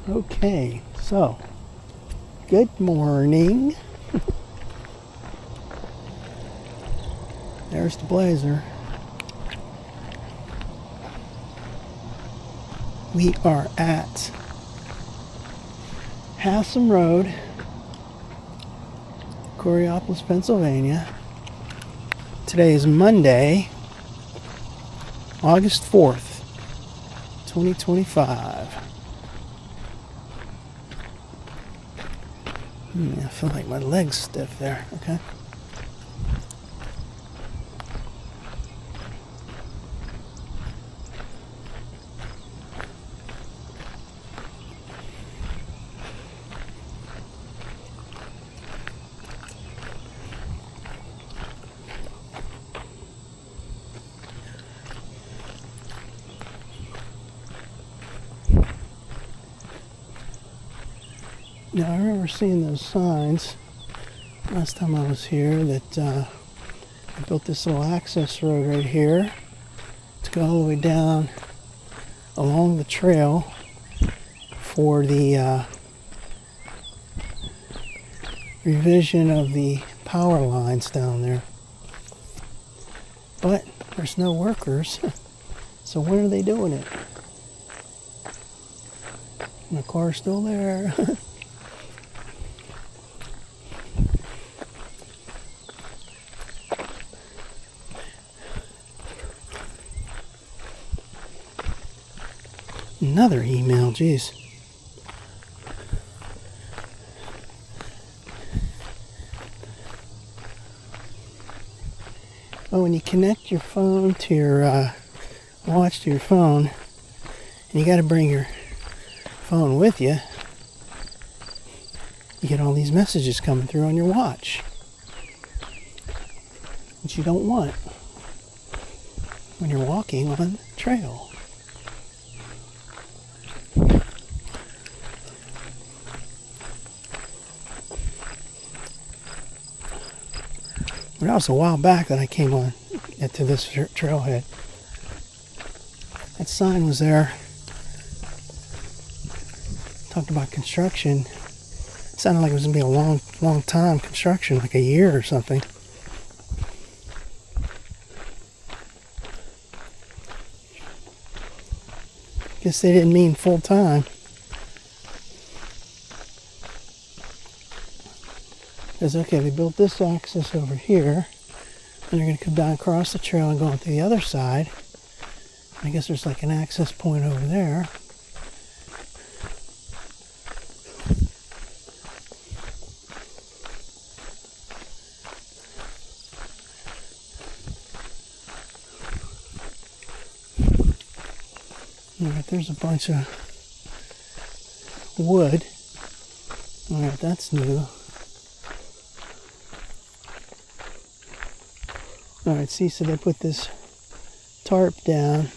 Okay, so good morning. There's the Blazer. We are at Hassam Road, Cory, Pennsylvania. Today is Monday, August 4th, 2025. I feel like my leg's stiff there. Okay. Now, I remember seeing those signs last time I was here that I built this little access road right here to go all the way down along the trail for the revision of the power lines down there. But there's no workers, so when are they doing it? And the car's still there. Another email, geez. Oh, when you connect your phone to your watch to your phone, and you got to bring your phone with you, you get all these messages coming through on your watch, which you don't want when you're walking on the trail. But that was a while back that I came on to this trailhead. That sign was there. Talked about construction. It sounded like it was going to be a long time construction, like a year or something. Guess they didn't mean full time. Because, okay, they built this access over here, and they're going to come down across the trail and go onto the other side. I guess there's like an access point over there. Alright, there's a bunch of wood. Alright, that's new. Alright, see, so they put this tarp down,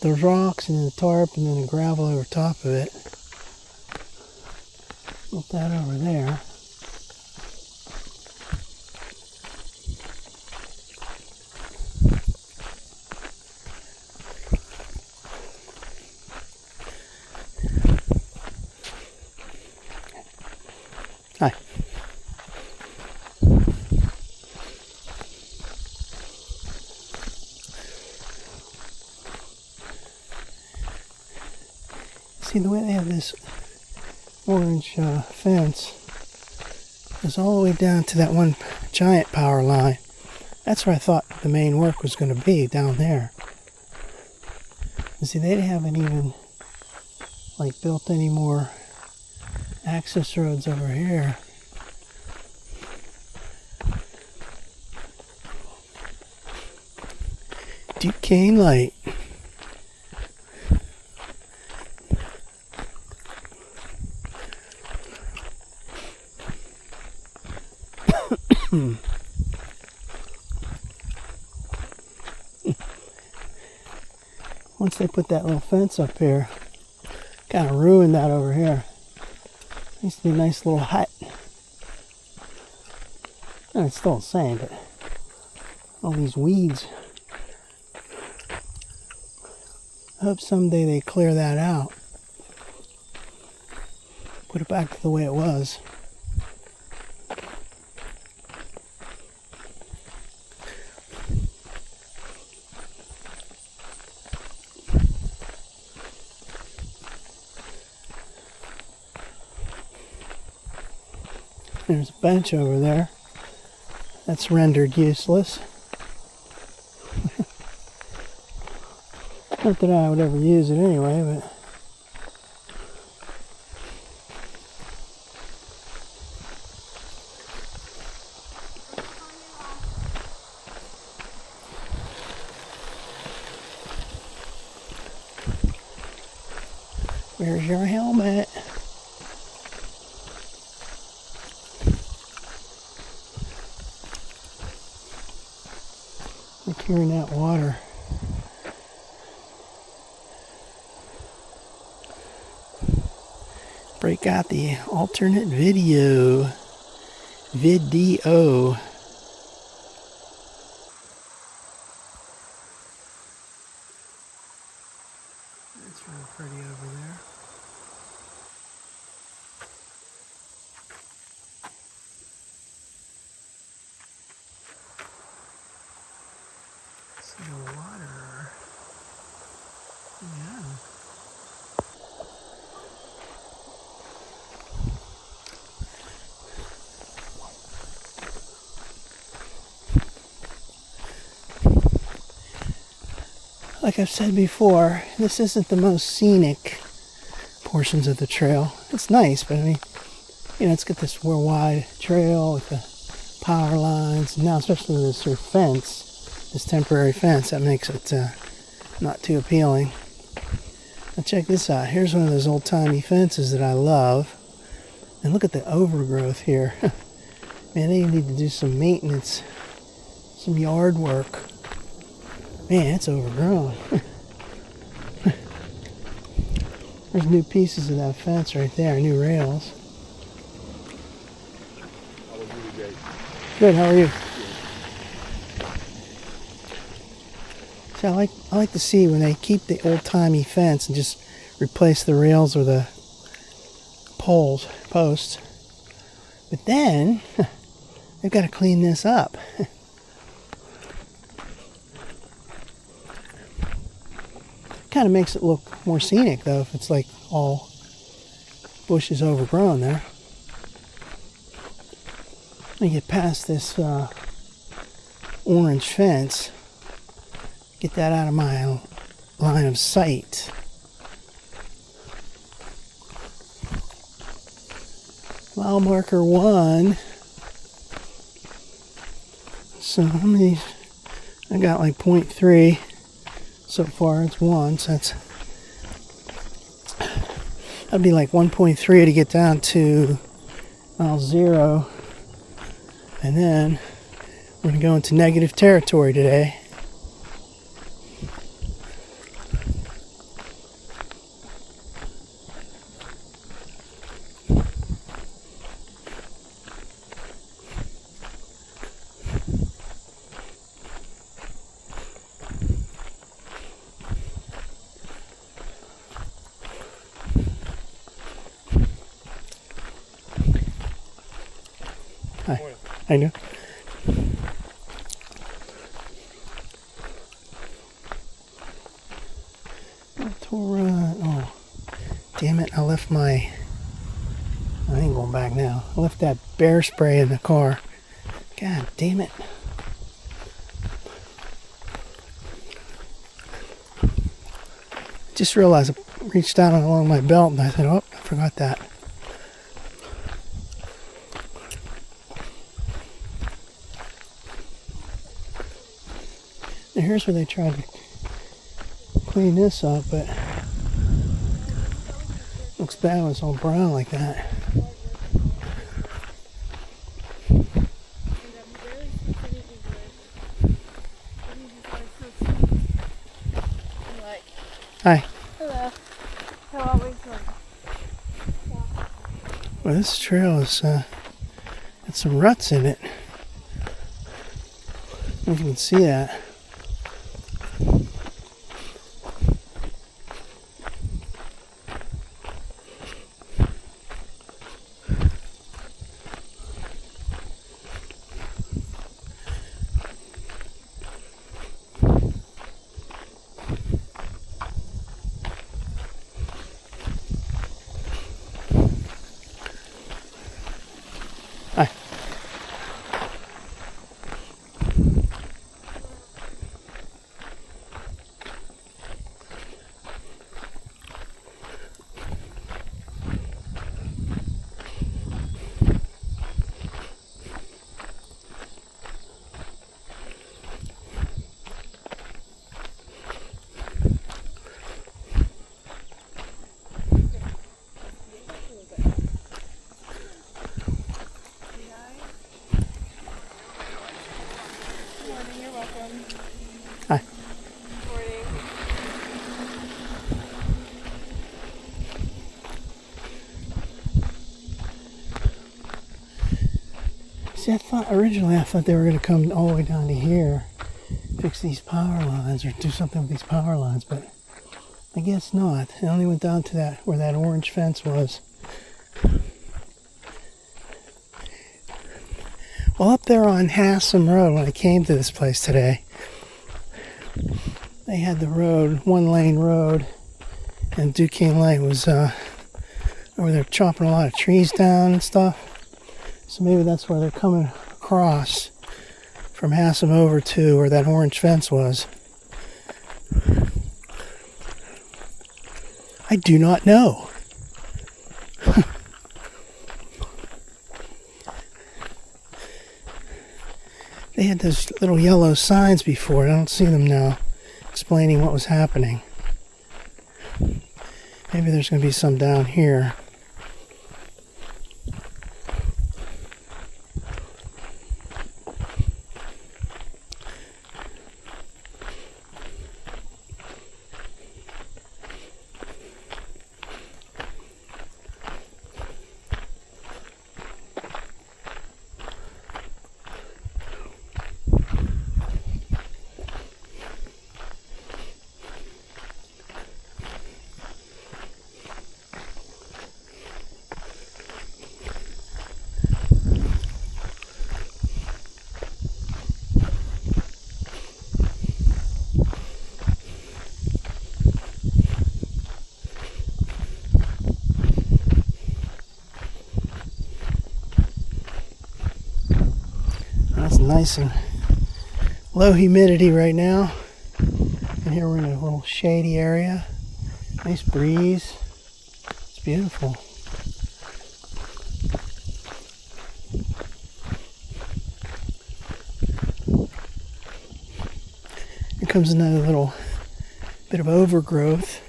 the rocks and then the tarp and then the gravel over top of it. Put that over there. Hi. See, the way they have this orange fence is all the way down to that one giant power line. That's where I thought the main work was going to be, down there. And see, they haven't even like built any more access roads over here. Duquesne Light. Once they put that little fence up here, kind of ruined that over here. Used to be a nice little hut. And it's still the same, but all these weeds. I hope someday they clear that out. put it back to the way it was. There's a bench over there. That's rendered useless. Not that I would ever use it anyway, but... Where's your helmet? Look here in that water. Break out the alternate video. Video. That's real pretty over there. See the water. Yeah. Like I've said before, this isn't the most scenic portions of the trail. It's nice, but I mean, it's got this real wide trail with the power lines. And now, especially with this here fence, this temporary fence, that makes it not too appealing. Now check this out. Here's one of those old-timey fences that I love. And look at the overgrowth here. Man, they need to do some maintenance, some yard work. Man, it's overgrown. There's new pieces of that fence right there, new rails. Good, how are you? So I like to see when they keep the old-timey fence and just replace the rails or the posts. But then, they've got to clean this up. Kind of makes it look more scenic though if it's like all bushes overgrown there. Let me get past this orange fence, get that out of my line of sight. Mile marker 1. So how many? I got like 0.3. So far it's 1, so that'd be like 1.3 to get down to mile 0. And then we're going to go into negative territory today. Hi. I know. Montour, oh, damn it! I left my. I ain't going back now. I left that bear spray in the car. God damn it! Just realized I reached out along my belt and I said, "Oh, I forgot that." And here's where they tried to clean this up, but looks bad when it's all brown like that. Hi. Hello. How are we going? Well, this trail is got some ruts in it. I don't know if you can see that. See, originally I thought they were going to come all the way down to here, fix these power lines or do something with these power lines, but I guess not. They only went down to where that orange fence was. Well, up there on Hassam Road, when I came to this place today, they had the road, one-lane road, and Duquesne Light was over there chopping a lot of trees down and stuff. So maybe that's where they're coming across from Hassam over to where that orange fence was. I do not know. They had those little yellow signs before. I don't see them now, explaining what was happening. Maybe there's going to be some down here. It's nice and low humidity right now. And here we're in a little shady area. Nice breeze. It's beautiful. Here comes another little bit of overgrowth.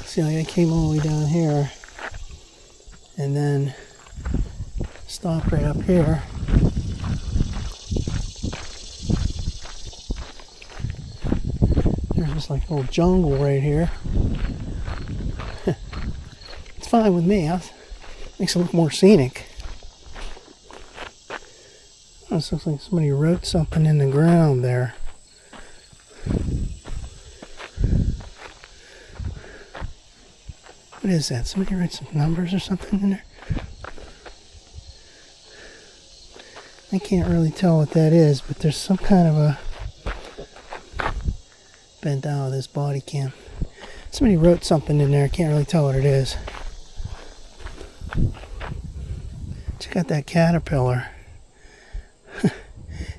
See, like I came all the way down here and then stopped right up here. There's just like a little jungle right here. It's fine with me. Makes it look more scenic. Oh, this looks like somebody wrote something in the ground there. What is that? Somebody write some numbers or something in there? I can't really tell what that is, but there's some kind of a... bent out of this body cam. Somebody wrote something in there. I can't really tell what it is. Check out that caterpillar.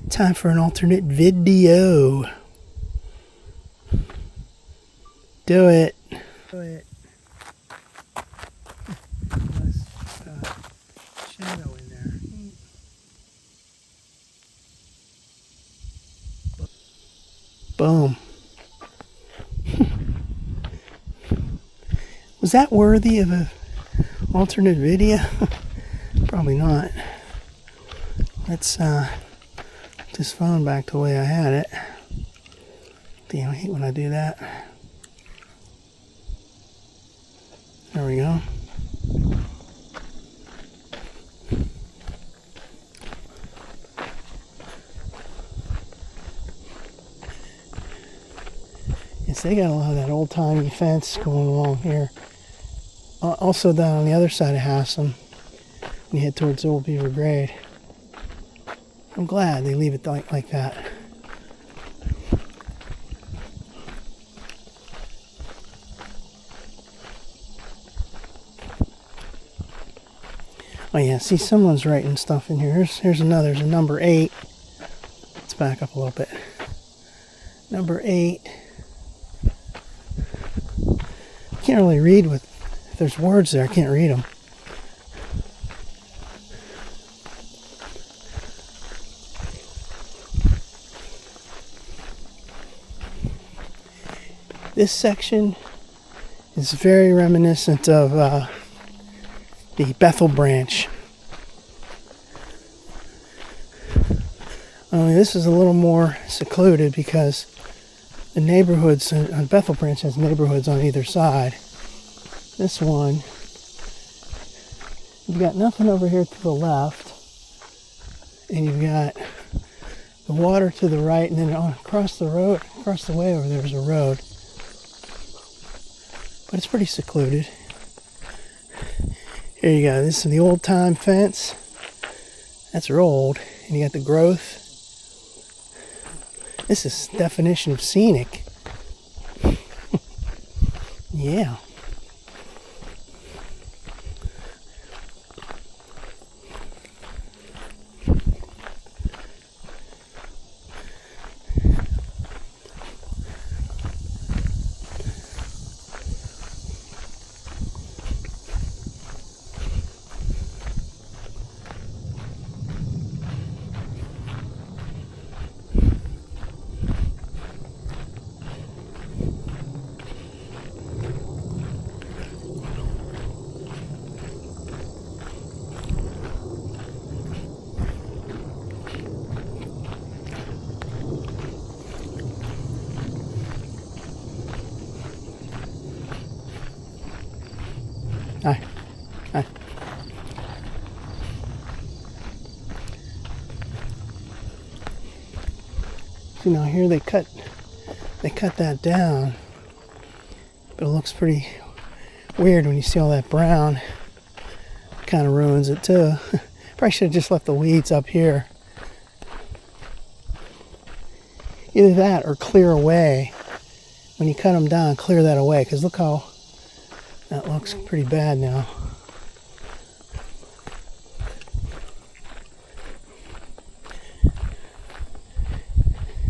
Time for an alternate video. Do it. Do it. Shadow in there. Boom. Was that worthy of an alternate video? Probably not. Let's put this phone back the way I had it. Damn, I hate when I do that. There we go. Yes, they got a lot of that old-timey fence going along here. Also down on the other side of Hassam, when you head towards Old Beaver Grade. I'm glad they leave it like that. Oh yeah, see, someone's writing stuff in here. Here's another. There's a number 8. Let's back up a little bit. Number 8. Can't really read if there's words there. I can't read them. This section is very reminiscent of the Bethel branch. Only this is a little more secluded because the neighborhoods on Bethel Branch has neighborhoods on either side. This one, you've got nothing over here to the left, and you've got the water to the right, and then across the road, across the way over there is a road. But it's pretty secluded. Here you go. This is the old time fence. That's real old. And you got the growth. This is definition of scenic. Yeah. Hi. Hi. See, now here they cut that down, but it looks pretty weird when you see all that brown. Kind of ruins it too. Probably should have just left the weeds up here. Either that or clear away. When you cut them down, clear that away, because look how that looks pretty bad now.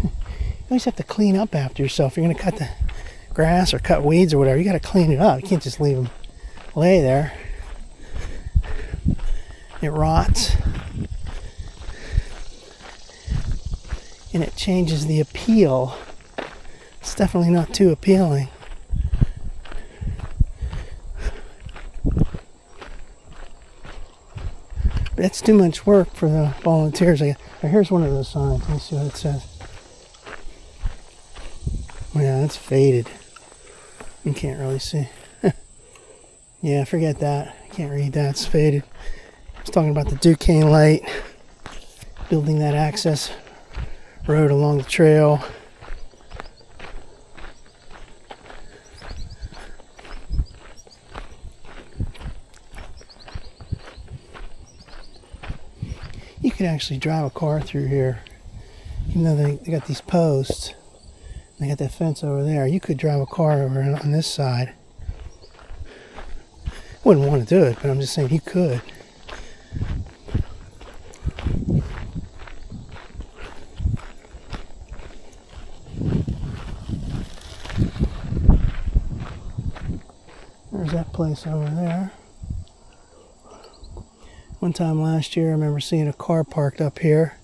You always have to clean up after yourself. If you're going to cut the grass or cut weeds or whatever, you got to clean it up. You can't just leave them lay there. It rots. And it changes the appeal. It's definitely not too appealing. But it's too much work for the volunteers. Here's one of those signs. Let me see what it says. Yeah, it's faded. You can't really see. Yeah, forget that. I can't read that. It's faded. I was talking about the Duquesne light. Building that access road along the trail. You could actually drive a car through here. Even though they got these posts. They got that fence over there. You could drive a car over on this side. Wouldn't want to do it, but I'm just saying you could. There's that place over there. One time last year, I remember seeing a car parked up here.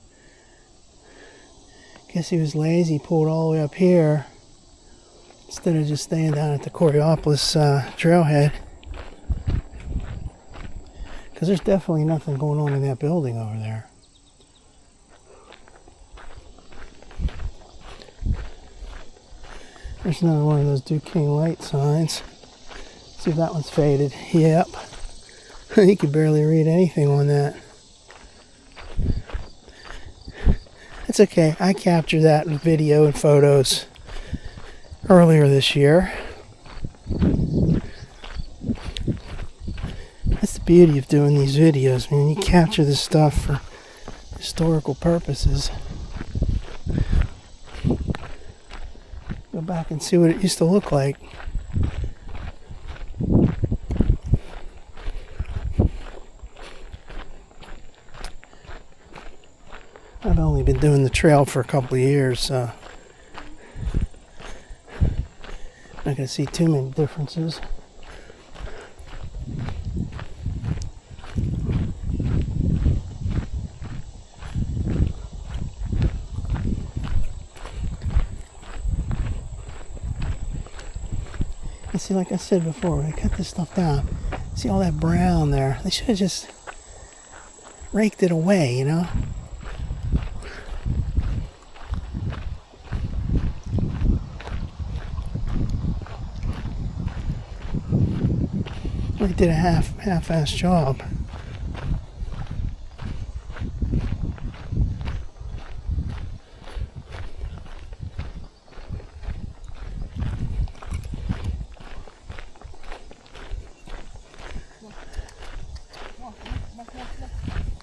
Guess he was lazy, pulled all the way up here instead of just staying down at the Coriopolis trailhead. Because there's definitely nothing going on in that building over there. There's another one of those Duquesne light signs. See if that one's faded. Yep. You could barely read anything on that. It's okay. I captured that in video and photos earlier this year. That's the beauty of doing these videos, man. You capture this stuff for historical purposes. Go back and see what it used to look like. I've only been doing the trail for a couple of years, so I'm not going to see too many differences. And see, like I said before, when I cut this stuff down, see all that brown there? They should have just raked it away, you know? Really did a half-assed job.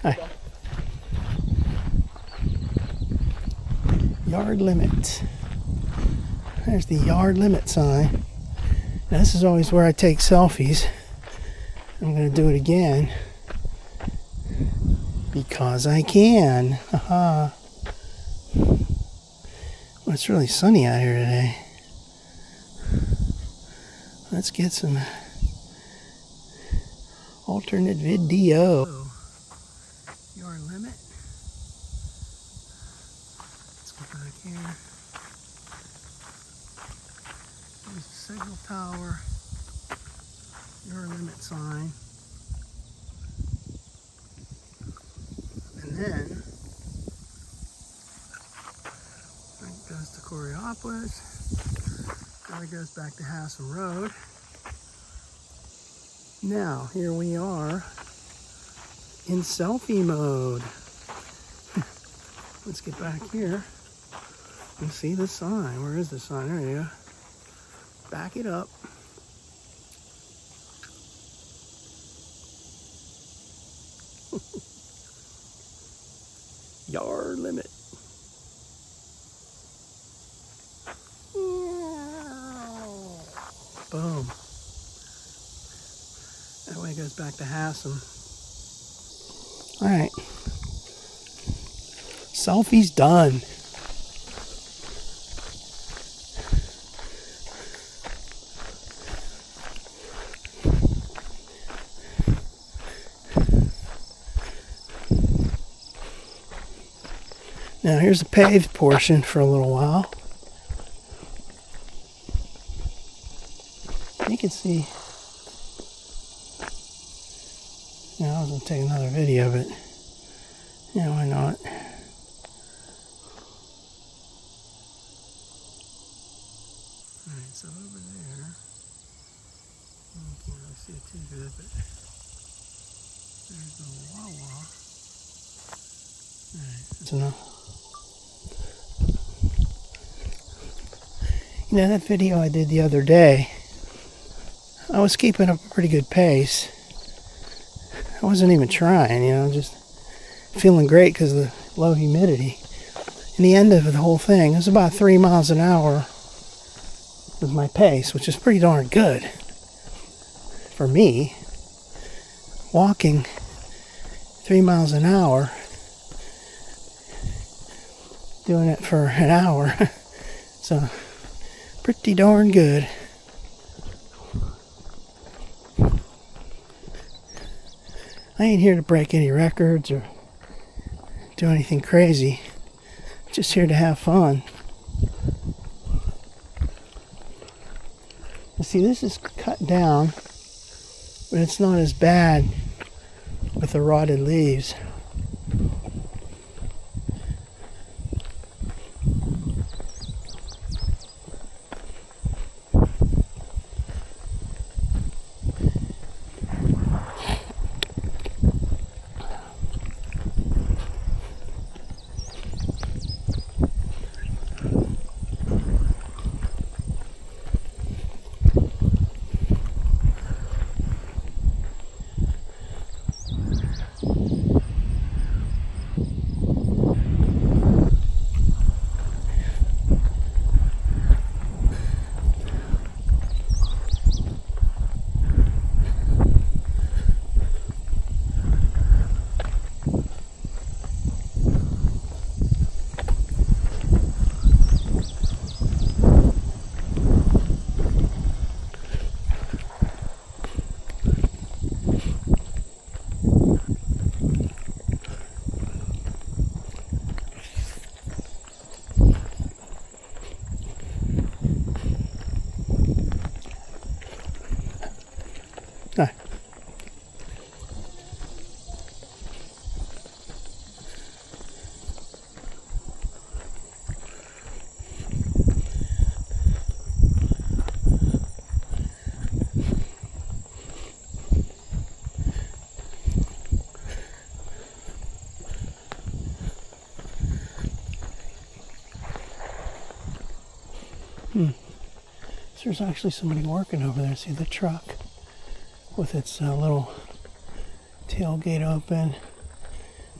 Hi. Yard limit. There's the yard limit sign. Now this is always where I take selfies. I'm going to do it again because I can. Haha. Well, it's really sunny out here today. Let's get some alternate video. Yard limit. Let's go back here. There's the signal tower. Yard limit sign. And then that goes to Cory. Now it goes back to Hassam Road. Now here we are in selfie mode. Let's get back here and see the sign. Where is the sign? There you go. Back it up. Yard limit. Boom. That way it goes back to Hassam. Alright. Selfie's done. Now here's a paved portion for a little while. You can see. Now I was going to take another video, but yeah, why not? Alright, so over there, you can't really see it too good, but there's the Wawa. Alright, that's enough. You know, that video I did the other day, I was keeping up a pretty good pace. I wasn't even trying, you know, just feeling great because of the low humidity. And the end of the whole thing, it was about 3 miles an hour was my pace, which is pretty darn good for me. Walking 3 miles an hour, doing it for an hour, so pretty darn good. I ain't here to break any records or do anything crazy. Just here to have fun. You see, this is cut down, but it's not as bad with the rotted leaves. No. So there's actually somebody working over there. See the truck with its little tailgate open,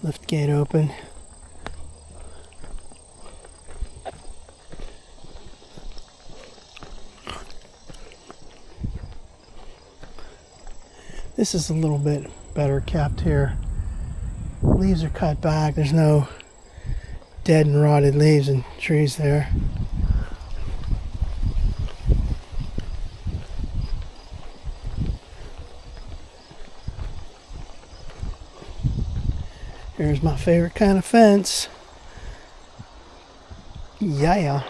lift gate open. This is a little bit better kept here. Leaves are cut back. There's no dead and rotted leaves and trees there. Here's my favorite kind of fence. Yeah.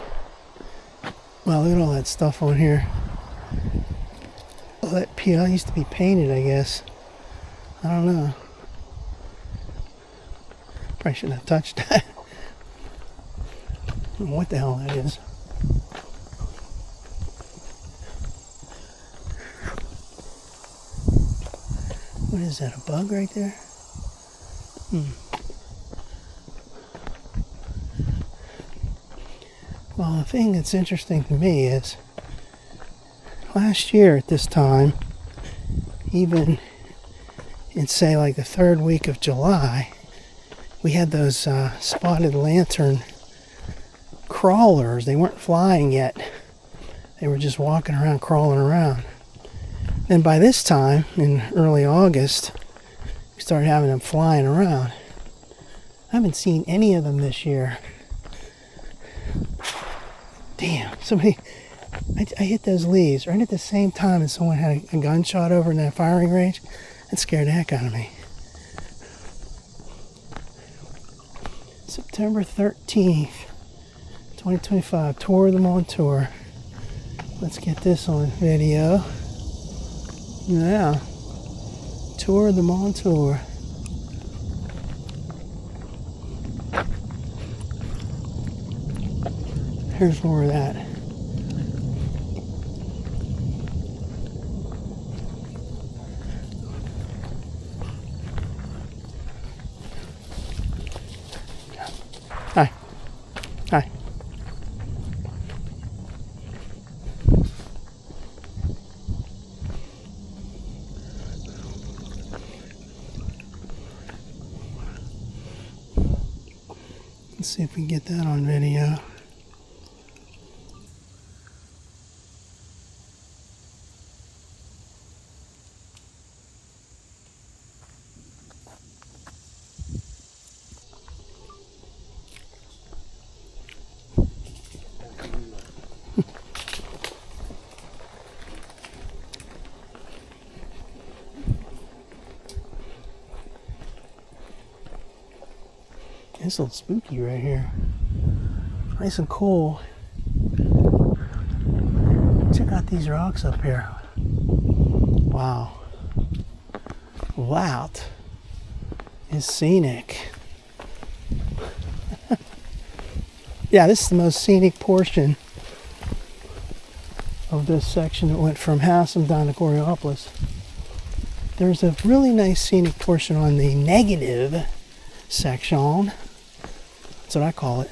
Wow, look at all that stuff on here. Oh, that PL used to be painted, I guess. I don't know. Probably shouldn't have touched that. I don't know what the hell that is. What is that, a bug right there? Well, the thing that's interesting to me is last year at this time, even in say like the third week of July, we had those spotted lantern crawlers. They weren't flying yet. They were just walking around, crawling around. Then by this time, in early August, we started having them flying around. I haven't seen any of them this year. Damn, somebody... I hit those leaves right at the same time as someone had a gunshot over in that firing range. That scared the heck out of me. September 13th, 2025, tour of the Montour. Let's get this on video. Yeah, tour of the Montour. Here's more of that. Hi. Hi. Let's see if we can get that on video. It's a little spooky right here. Nice and cool. Check out these rocks up here. Wow. That is scenic. Yeah, this is the most scenic portion of this section that went from Hassam down to Cory. There's a really nice scenic portion on the negative section. That's what I call it.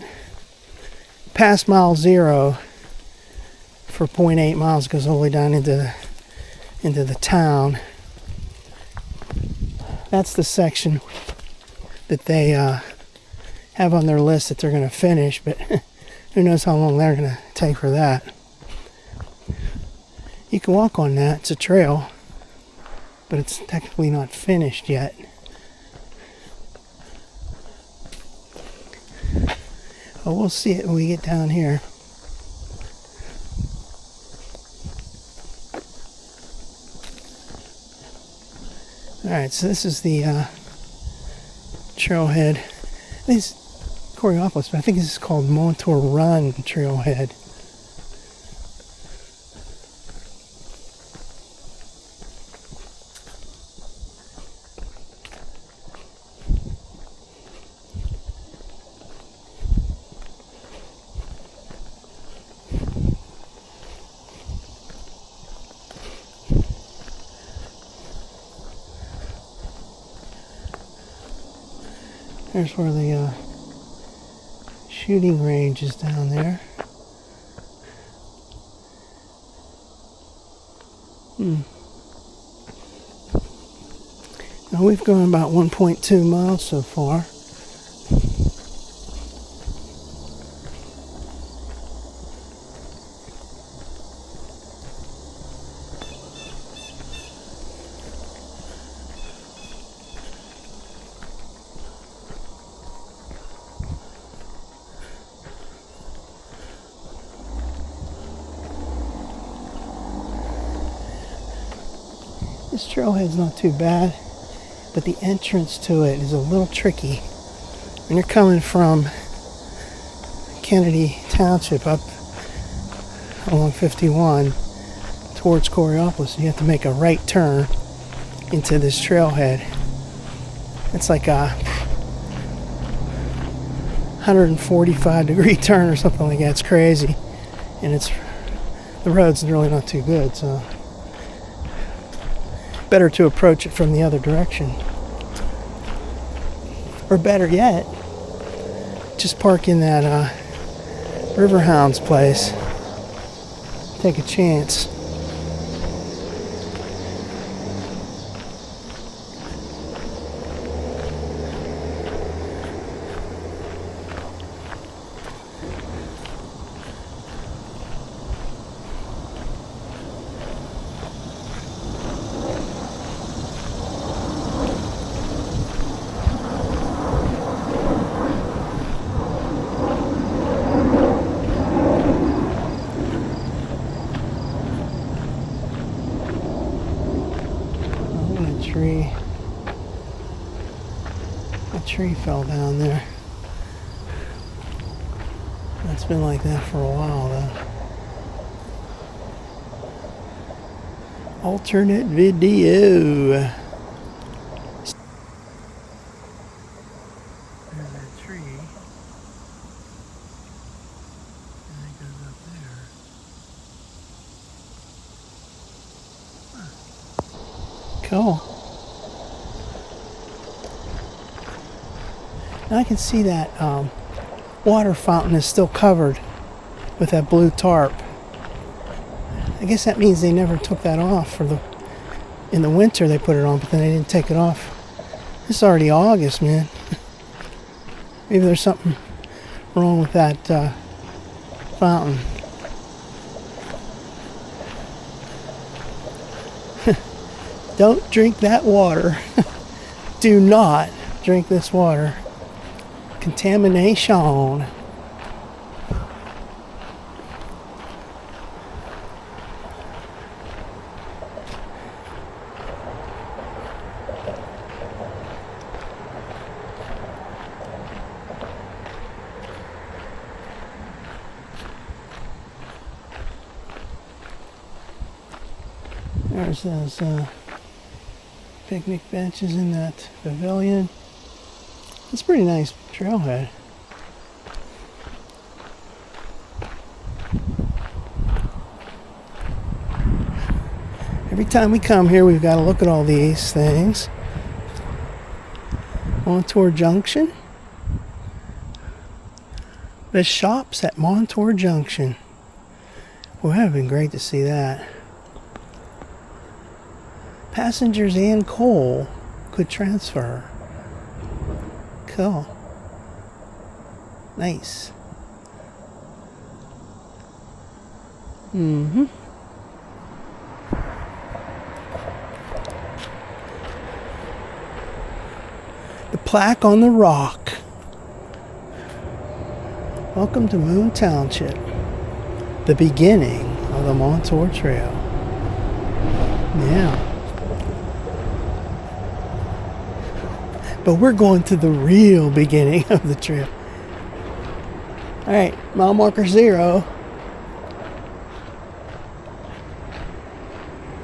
Past mile 0 for 0.8 miles goes all the way down into the town. That's the section that they have on their list that they're going to finish, but who knows how long they're going to take for that. You can walk on that. It's a trail, but it's technically not finished yet. But we'll see it when we get down here. Alright, so this is the trailhead. This is Cory, but I think this is called Montour Run Trailhead. There's where the shooting range is down there. Now we've gone about 1.2 miles so far. This trailhead's not too bad, but the entrance to it is a little tricky. When you're coming from Kennedy Township up along 51 towards Coriopolis, you have to make a right turn into this trailhead. It's like a 145-degree turn or something like that. It's crazy, and the road's really not too good, so better to approach it from the other direction. Or better yet, just park in that Riverhounds place. Take a chance. A tree fell down there. It's been like that for a while though. Alternate video. There's that tree. And it goes up there. Huh. Cool. Now I can see that water fountain is still covered with that blue tarp. I guess that means they never took that off in the winter they put it on, but then they didn't take it off. It's already August, man. Maybe there's something wrong with that fountain. Don't drink that water. Do not drink this water. Contamination. There's those picnic benches in that pavilion. It's a pretty nice trailhead. Every time we come here, we've got to look at all these things. Montour Junction. The shops at Montour Junction. Well, that would have been great to see that. Passengers and coal could transfer. Cool. Nice. Mm-hmm. The plaque on the rock. Welcome to Moon Township. The beginning of the Montour Trail. Yeah. But we're going to the real beginning of the trail. Alright, mile marker 0.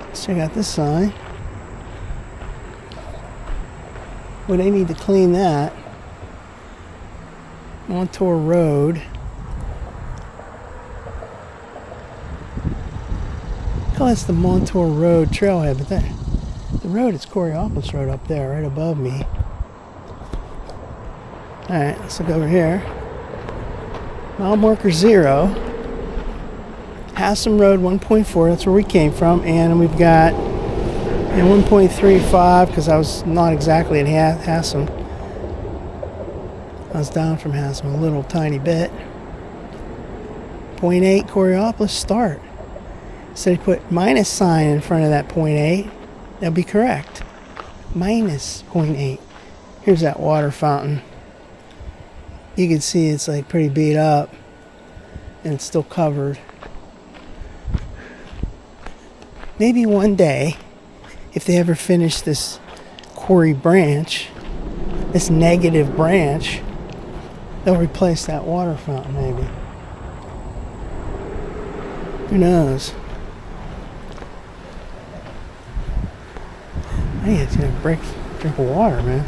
Let's check out this sign. Well, they need to clean that. Montour Road. Oh, that's the Montour Road trailhead, but the road is Coriopolis Road up there, right above me. Alright, let's look over here. Mile marker 0. Hassam Road 1.4, that's where we came from, and we've got 1.35 because I was not exactly at Hassam. I was down from Hassam a little tiny bit. 0.8 Coriopolis start. So they put minus sign in front of that 0.8. That'll be correct. Minus 0.8. Here's that water fountain. You can see it's like pretty beat up and it's still covered. Maybe one day, if they ever finish this Cory branch, this negative branch, they'll replace that water fountain maybe. Who knows? I think it's gonna drink of water, man.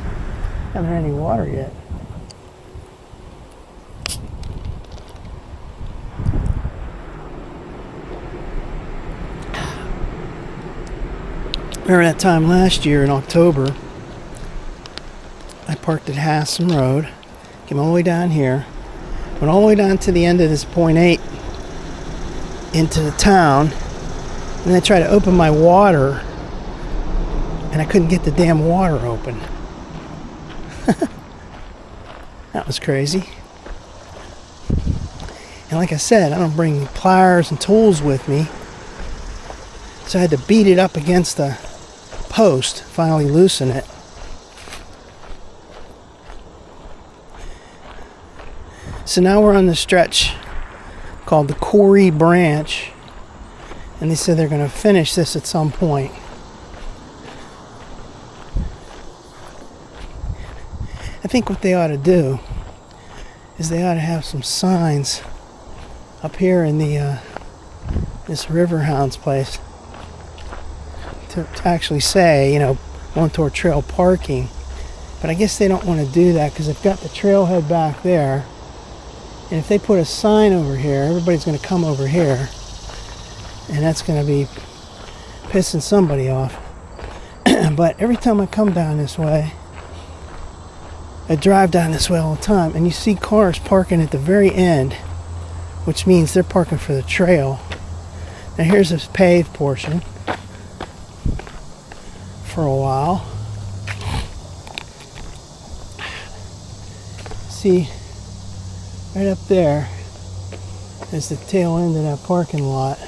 Haven't had any water yet. Remember that time last year in October, I parked at Hassam Road, came all the way down here, went all the way down to the end of this 0.8 into the town, and I tried to open my water, and I couldn't get the damn water open. That was crazy. And like I said, I don't bring pliers and tools with me, so I had to beat it up against the post, finally loosen it. So now we're on the stretch called the Cory branch, and they said they're going to finish this at some point. I think what they ought to do is they ought to have some signs up here in the this Riverhounds place to actually say, Montour Trail parking. But I guess they don't want to do that because they've got the trailhead back there. And if they put a sign over here, everybody's going to come over here. And that's going to be pissing somebody off. But every time I come down this way, I drive down this way all the time, and you see cars parking at the very end, which means they're parking for the trail. Now here's this paved portion for a while. See, right up there is the tail end of that parking lot.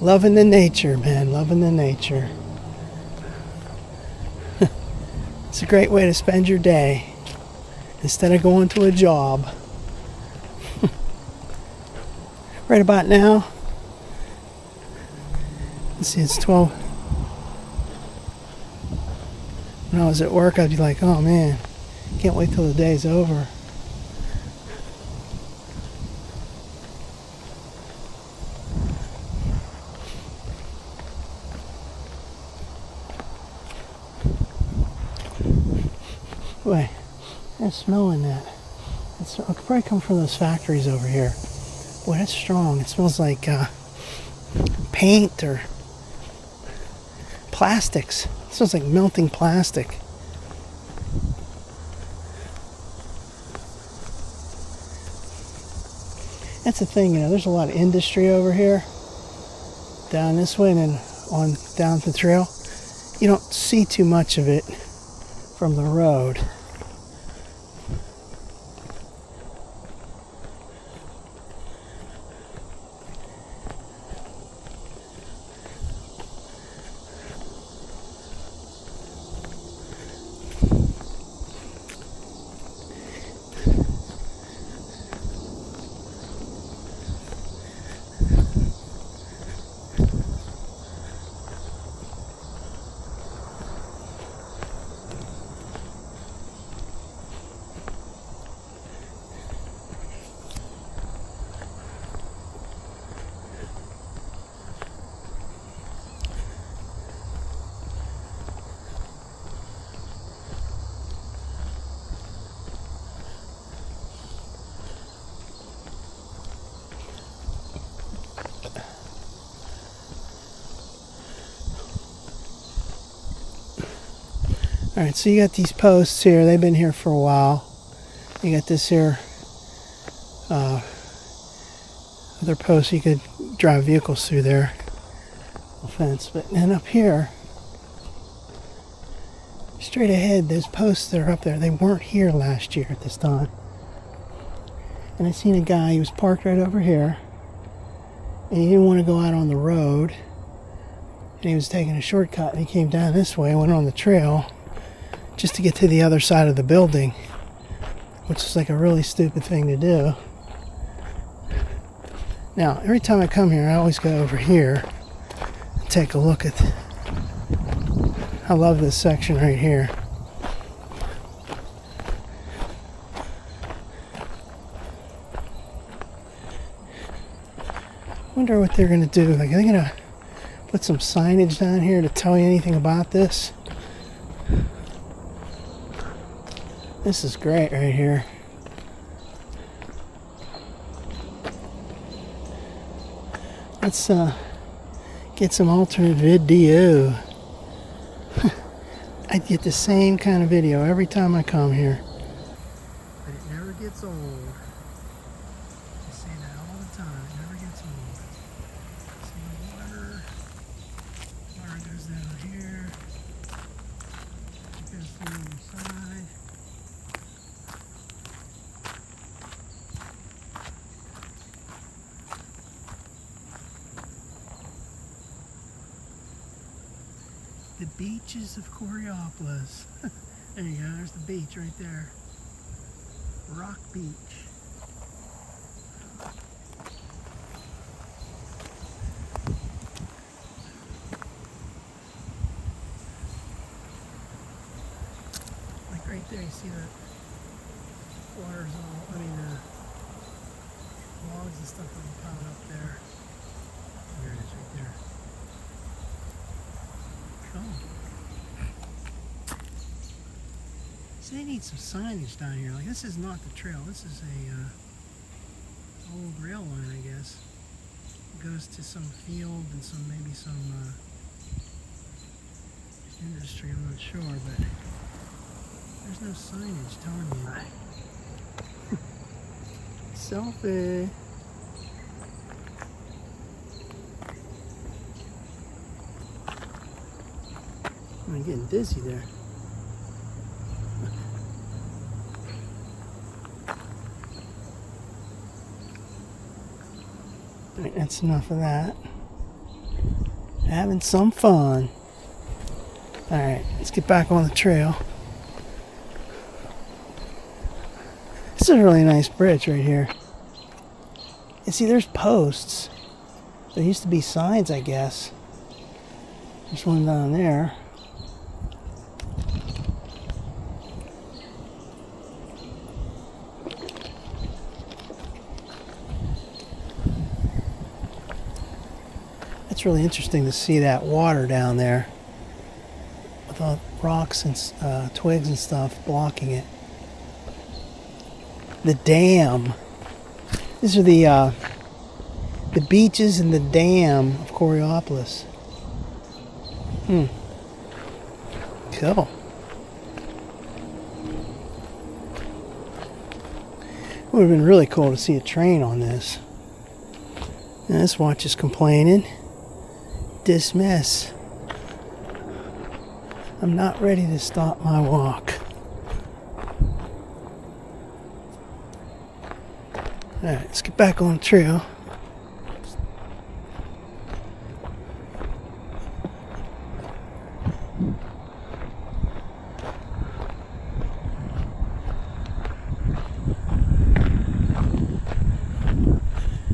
Loving the nature, man. Loving the nature. It's a great way to spend your day instead of going to a job. Right about now, let's see, it's 12. When I was at work, I'd be like, oh man, can't wait till the day's over. Boy, I'm smelling that. It could probably come from those factories over here. Boy, that's strong. It smells like paint or plastics. It smells like melting plastic. That's the thing, there's a lot of industry over here. Down this way and then on down the trail. You don't see too much of it from the road. Alright, so you got these posts here. They've been here for a while. You got this here other post you could drive vehicles through there. No fence. But then up here, straight ahead, those posts that are up there, they weren't here last year at this time. And I seen a guy, he was parked right over here, and he didn't want to go out on the road, and he was taking a shortcut, and he came down this way, went on the trail, just to get to the other side of the building, which is like a really stupid thing to do. Now, every time I come here, I always go over here and take a look at. I love this section right here. Wonder what they're gonna do. Like, are they gonna put some signage down here to tell you anything about this? This is great right here. Let's get some alternate video. I get the same kind of video every time I come here. But it never gets old. I say that all the time. It never gets old. See the water. Water goes down here. It goes through the side. The beaches of Cory. There you go, there's the beach right there. Rock Beach. Like right there, you see that water's all, logs and stuff are coming up there. There it is right there. Cool. So they need some signage down here. Like, this is not the trail. This is a old rail line, I guess. It goes to some field and maybe some industry. I'm not sure, but there's no signage telling you. Selfie. I'm getting dizzy there. Alright, that's enough of that. Having some fun. Alright, let's get back on the trail. This is a really nice bridge right here. And see, there's posts. There used to be signs, I guess. There's one down there. It's really interesting to see that water down there with all rocks and twigs and stuff blocking it. The dam. These are the beaches and the dam of Cory. Cool. It would have been really cool to see a train on this. And this watch is complaining. Dismiss. I'm not ready to stop my walk. Alright, let's get back on the trail.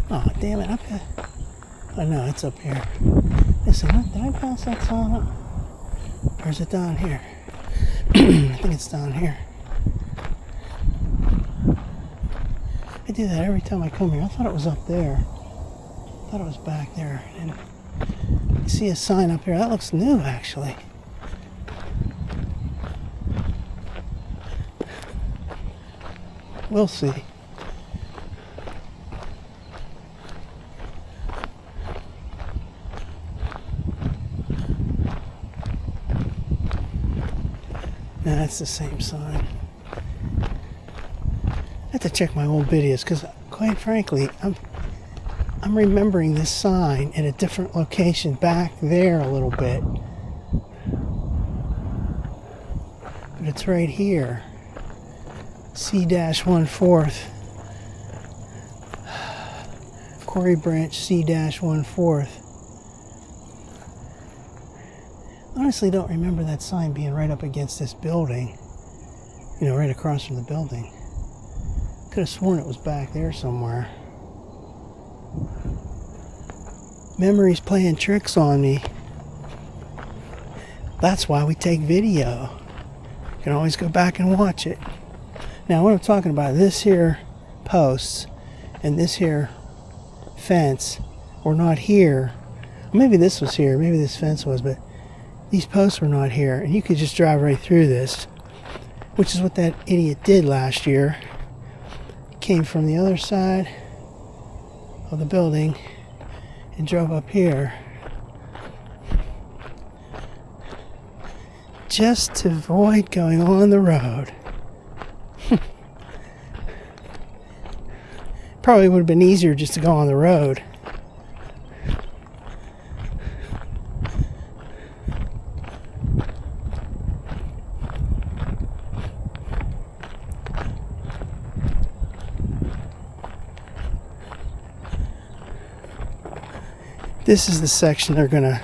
Oh, damn it, up here. Oh no, it's up here. Listen, did I pass that sign up? Or is it down here? I think it's down here. I do that every time I come here. I thought it was up there. I thought it was back there. And you see a sign up here. That looks new, actually. We'll see. No, that's the same sign. I have to check my old videos because, quite frankly, I'm remembering this sign in a different location back there a little bit. But it's right here. C-1/4. Cory Branch C-1/4. Honestly, don't remember that sign being right up against this building. You know, right across from the building. Could have sworn it was back there somewhere. Memory's playing tricks on me. That's why we take video. You can always go back and watch it. Now, what I'm talking about, this here posts and this here fence were not here. Maybe this was here, maybe this fence was, but these posts were not here. And you could just drive right through this, which is what that idiot did last year. He came from the other side of the building and drove up here just to avoid going on the road. Probably would have been easier just to go on the road. This is the section they're going to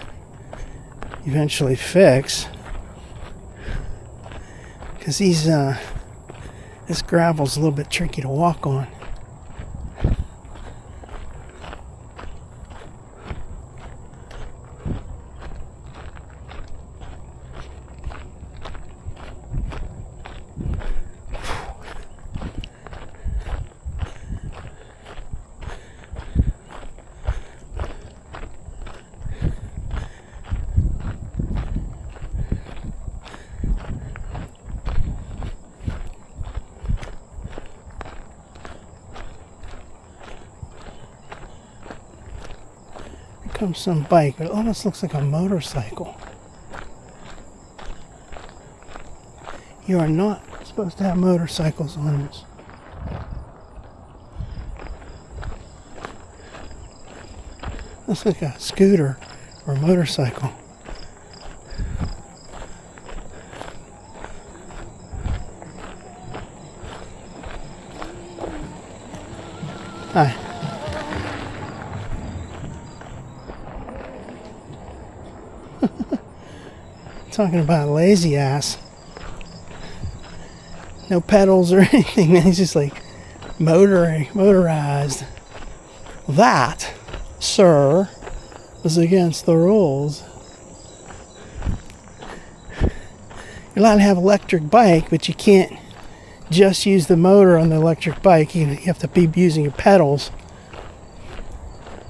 eventually fix. Because this gravel's a little bit tricky to walk on. Comes some bike, but it almost looks like a motorcycle. You are not supposed to have motorcycles on this. Looks like a scooter or a motorcycle. Hi. Talking about lazy ass. No pedals or anything, man. He's just like motorized. That, sir, was against the rules. You're allowed to have an electric bike, but you can't just use the motor on the electric bike. You have to be using your pedals.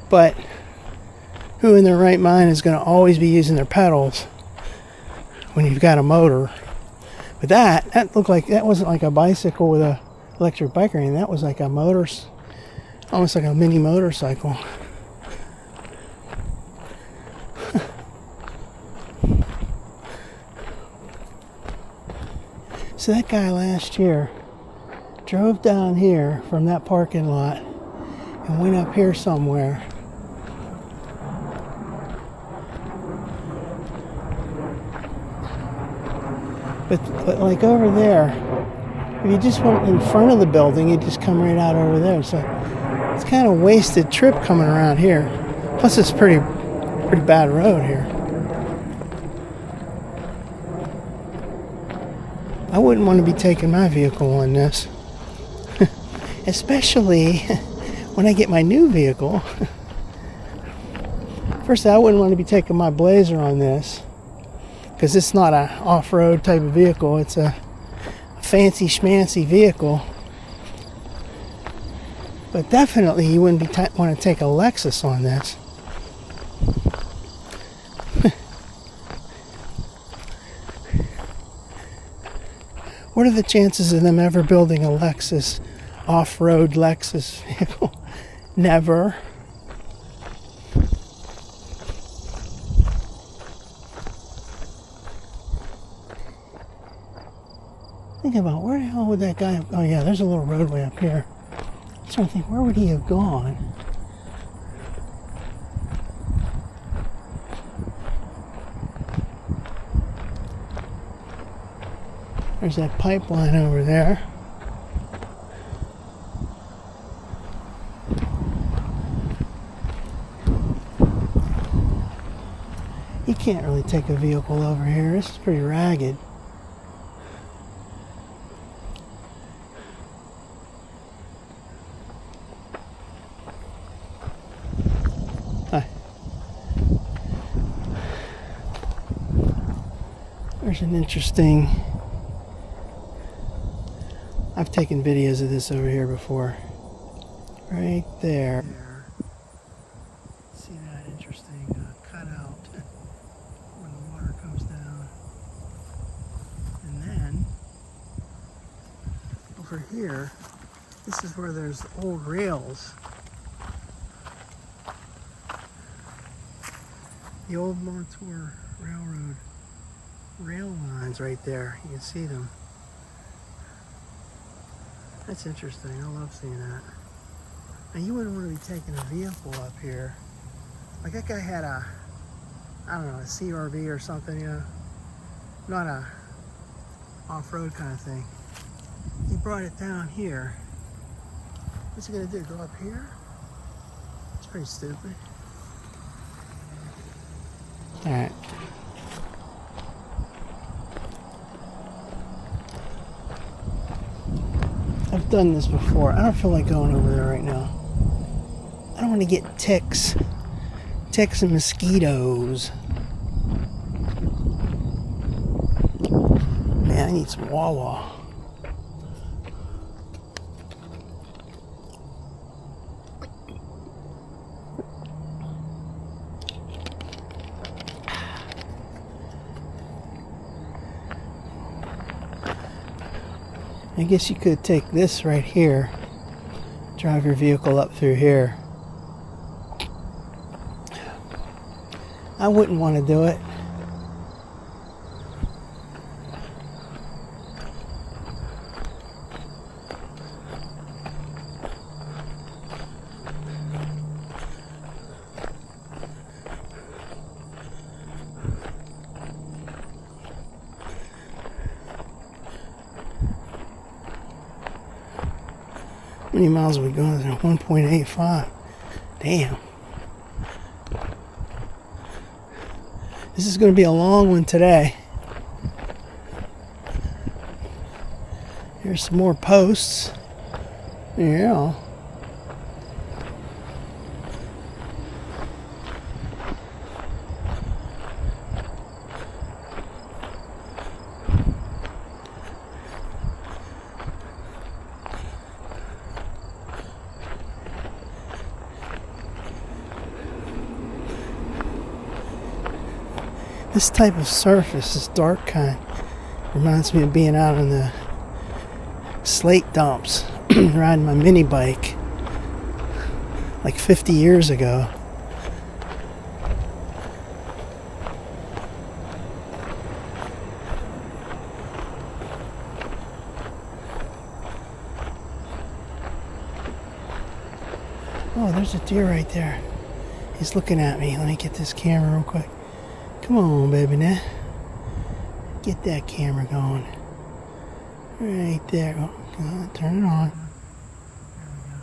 But who in their right mind is going to always be using their pedals when you've got a motor? But that looked like, that wasn't like a bicycle with a electric bike or anything. That was like a almost like a mini motorcycle. So that guy last year drove down here from that parking lot and went up here somewhere. But like over there, if you just went in front of the building, you'd just come right out over there. So it's kind of a wasted trip coming around here. Plus it's pretty bad road here. I wouldn't want to be taking my vehicle on this. Especially when I get my new vehicle. First, I wouldn't want to be taking my Blazer on this, because it's not an off-road type of vehicle. It's a fancy schmancy vehicle. But definitely you wouldn't want to take a Lexus on this. What are the chances of them ever building a Lexus, off-road Lexus vehicle? Never. Think about where the hell would that guy have, oh yeah, there's a little roadway up here. I'm trying to think, where would he have gone? There's that pipeline over there. You can't really take a vehicle over here. This is pretty ragged. Hi. There's an interesting... I've taken videos of this over here before. Right there. See that interesting cutout where the water comes down. And then over here, this is where there's old rails. The old Montour Railroad rail lines right there. You can see them. That's interesting. I love seeing that. Now you wouldn't want to be taking a vehicle up here. Like that guy had a, I don't know, a CRV or something, you know. Not a off-road kind of thing. He brought it down here. What's he gonna do? Go up here? It's pretty stupid. Alright. I've done this before. I don't feel like going over there right now. I don't want to get ticks. Ticks and mosquitoes. Man, I need some Wawa. I guess you could take this right here, drive your vehicle up through here. I wouldn't want to do it. How many miles are we going? 1.85. Damn. This is going to be a long one today. Here's some more posts. Yeah. This type of surface, this dark kind, reminds me of being out on the slate dumps, riding my mini bike, like 50 years ago. Oh, there's a deer right there. He's looking at me. Let me get this camera real quick. Come on, baby, now. Get that camera going. Right there. Oh, God, turn it on. There we go.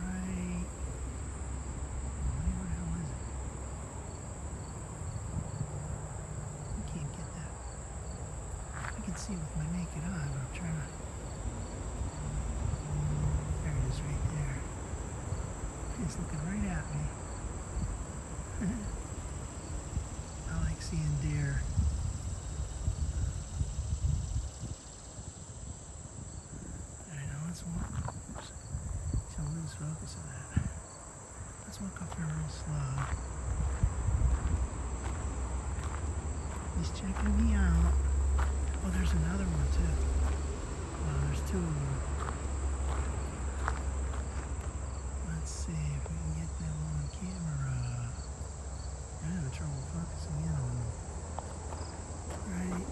Right. Where the hell is it? I can't get that. I can see with my naked eye, but I'm trying to... There it is right there. He's looking right at me. I like seeing deer. I know, let's walk. Oops. So I'll lose focus of that. Let's walk up here real slow. He's checking me out. Oh, there's another one too. Oh, there's two of them. Let's see if we can get them on camera. I'm having trouble focusing in on them. Right.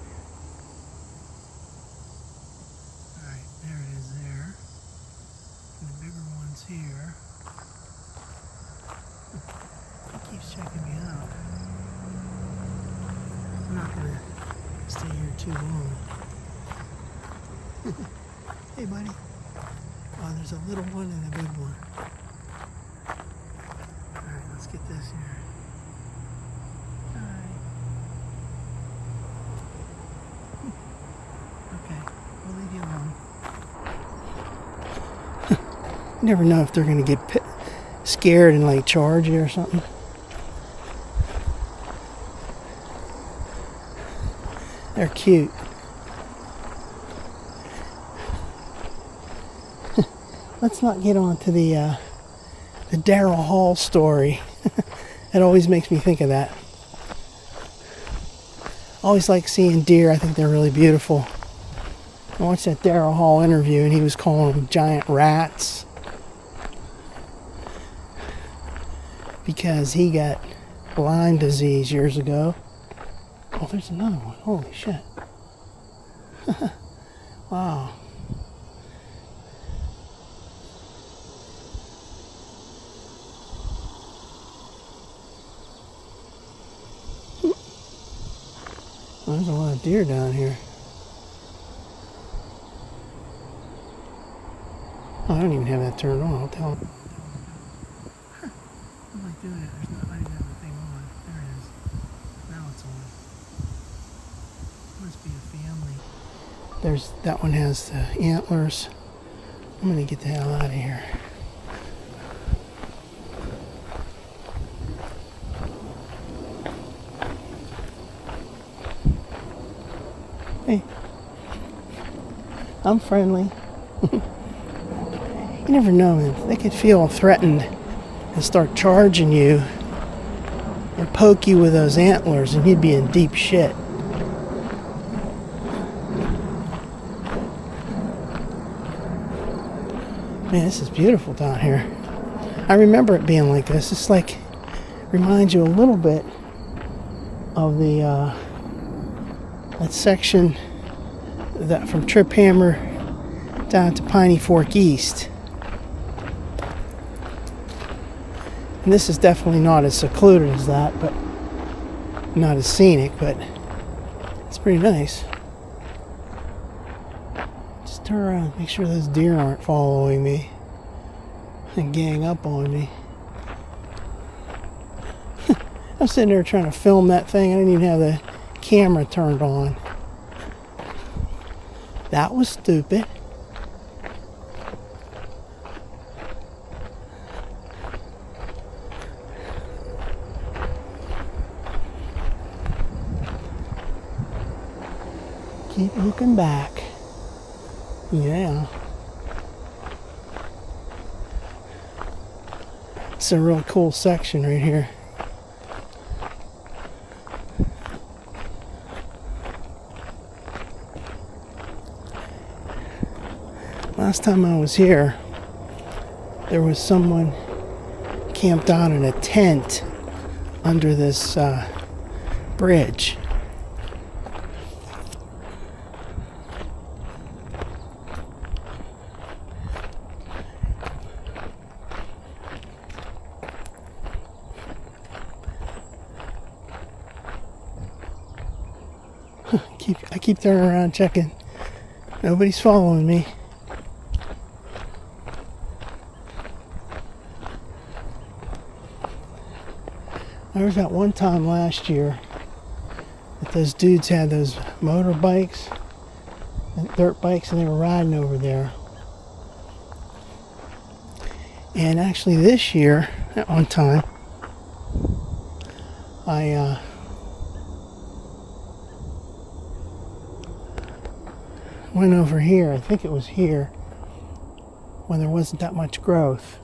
Stay here too long. Hey, buddy. Oh, there's a little one and a big one. Alright, let's get this here. Alright. Okay, we'll leave you alone. You never know if they're going to get scared and like charge you or something. They're cute. Let's not get on to the Daryl Hall story. It always makes me think of that. Always like seeing deer. I think they're really beautiful. I watched that Daryl Hall interview and he was calling them giant rats because he got Lyme disease years ago. Oh, there's another one. Holy shit. Wow. Well, there's a lot of deer down here. Oh, I don't even have that turned on. I'll tell them. I'm like doing it. There's not even have the thing on. There it is. Now it's on. Must be a family. There's that one has the antlers. I'm gonna get the hell out of here. Hey, I'm friendly. You never know, man. They could feel threatened and start charging you and poke you with those antlers, and you'd be in deep shit. Man, this is beautiful down here. I remember it being like this. It's like, reminds you a little bit of the that section that from Trip Hammer down to Piney Fork East. And this is definitely not as secluded as that, but not as scenic, but it's pretty nice. Just turn around, make sure those deer aren't following me and gang up on me. I'm sitting there trying to film that thing. I didn't even have the camera turned on. That was stupid. Keep looking back. Yeah. It's a real cool section right here. Last time I was here, there was someone camped out in a tent under this bridge. I keep turning around checking. Nobody's following me. There was that one time last year that those dudes had those motorbikes and dirt bikes and they were riding over there. And actually this year, at one time, I went over here. I think it was here when there wasn't that much growth.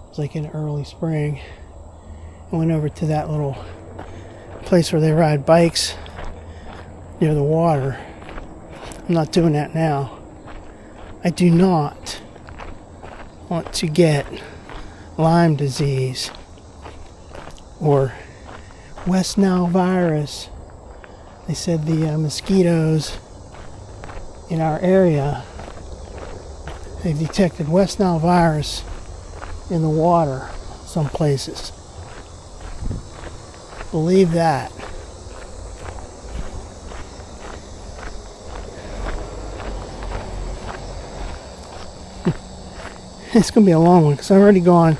It was like in early spring. I went over to that little place where they ride bikes near the water. I'm not doing that now. I do not want to get Lyme disease or West Nile virus. They said the mosquitoes in our area, they've detected West Nile virus in the water some places. Believe that. It's going to be a long one because I've already gone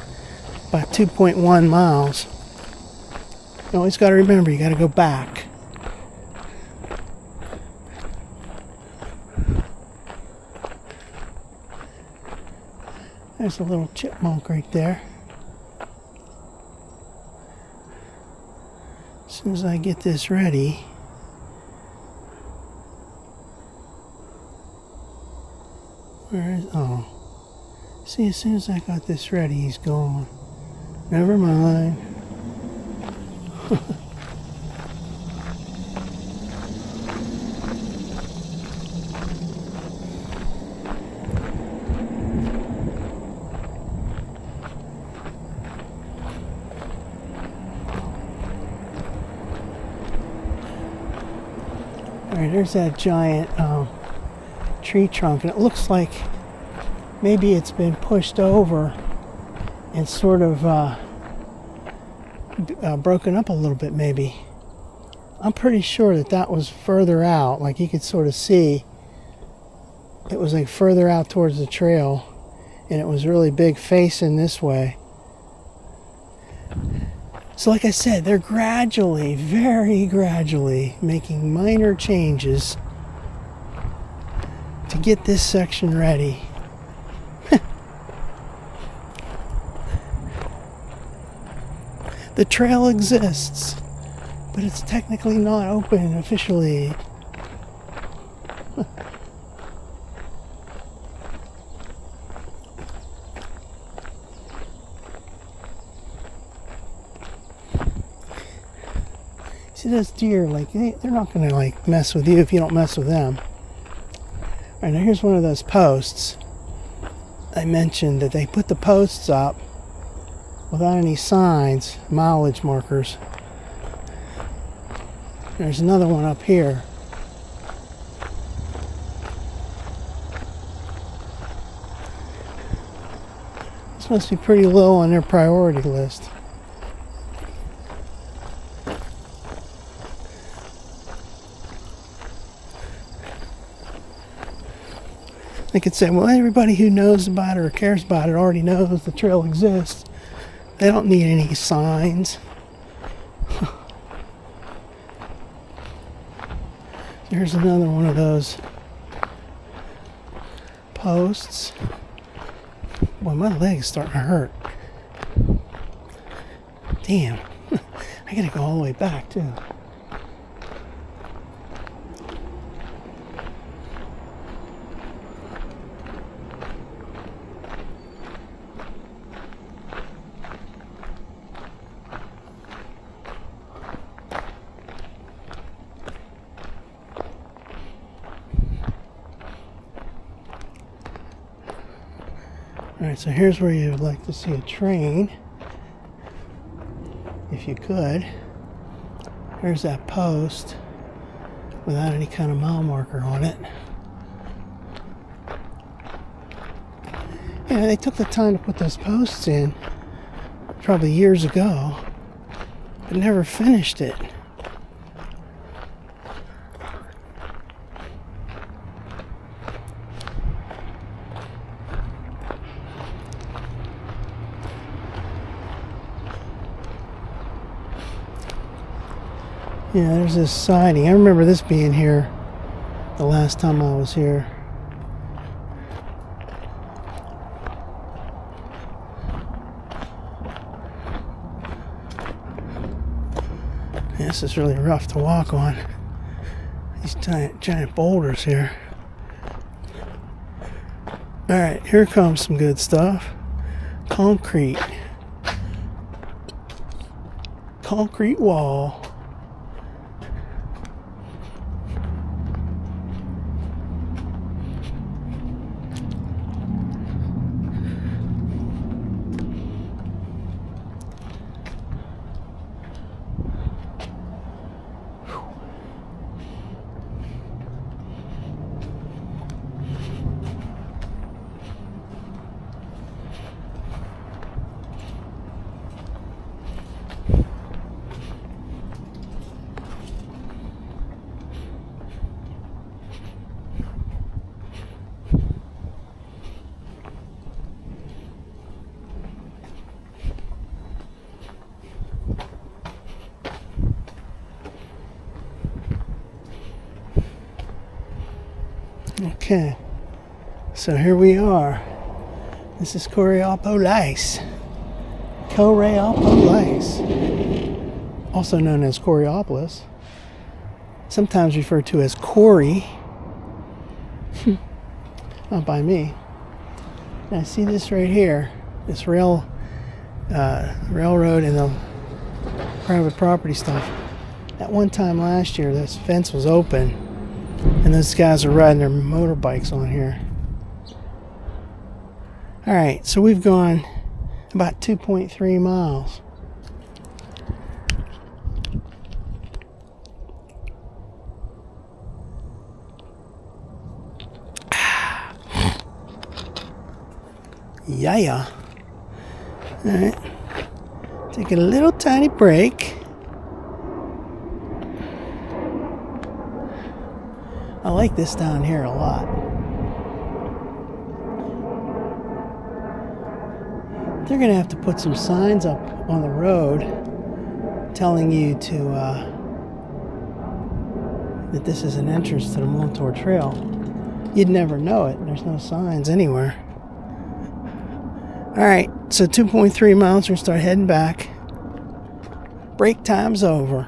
about 2.1 miles. You always got to remember, you got to go back. There's a little chipmunk right there. As soon as I get this ready, where is, oh, see, as soon as I got this ready, he's gone. Never mind. Alright, there's that giant tree trunk, and it looks like maybe it's been pushed over and sort of broken up a little bit, maybe. I'm pretty sure that that was further out, like you could sort of see it was like further out towards the trail, and it was really big facing this way. So like I said, they're gradually, very gradually making minor changes to get this section ready. The trail exists, but it's technically not open officially. See, those deer, like, they're not going to, like, mess with you if you don't mess with them. All right, now here's one of those posts. I mentioned that they put the posts up without any signs, mileage markers. There's another one up here. This must be pretty low on their priority list. They could say, well, everybody who knows about it or cares about it already knows the trail exists. They don't need any signs. There's another one of those posts. Boy, my leg's starting to hurt. Damn. I gotta go all the way back, too. Alright, so here's where you would like to see a train, if you could. There's that post without any kind of mile marker on it. Yeah, they took the time to put those posts in probably years ago, but never finished it. Yeah, there's this siding. I remember this being here the last time I was here. Yeah, this is really rough to walk on. These giant boulders here. Alright, here comes some good stuff. Concrete. Concrete wall. Okay, so here we are. This is Coreopolis. Coreopolis. Also known as Coreopolis. Sometimes referred to as Cory. Not by me. Now see this right here. This railroad and the private property stuff. At one time last year, this fence was open, and those guys are riding their motorbikes on here. Alright, so we've gone about 2.3 miles. Yeah. Alright. Take a little tiny break. I like this down here a lot. They're going to have to put some signs up on the road telling you to that this is an entrance to the Montour Trail. You'd never know it. There's no signs anywhere. Alright, so 2.3 miles, we're going to start heading back. Break time's over.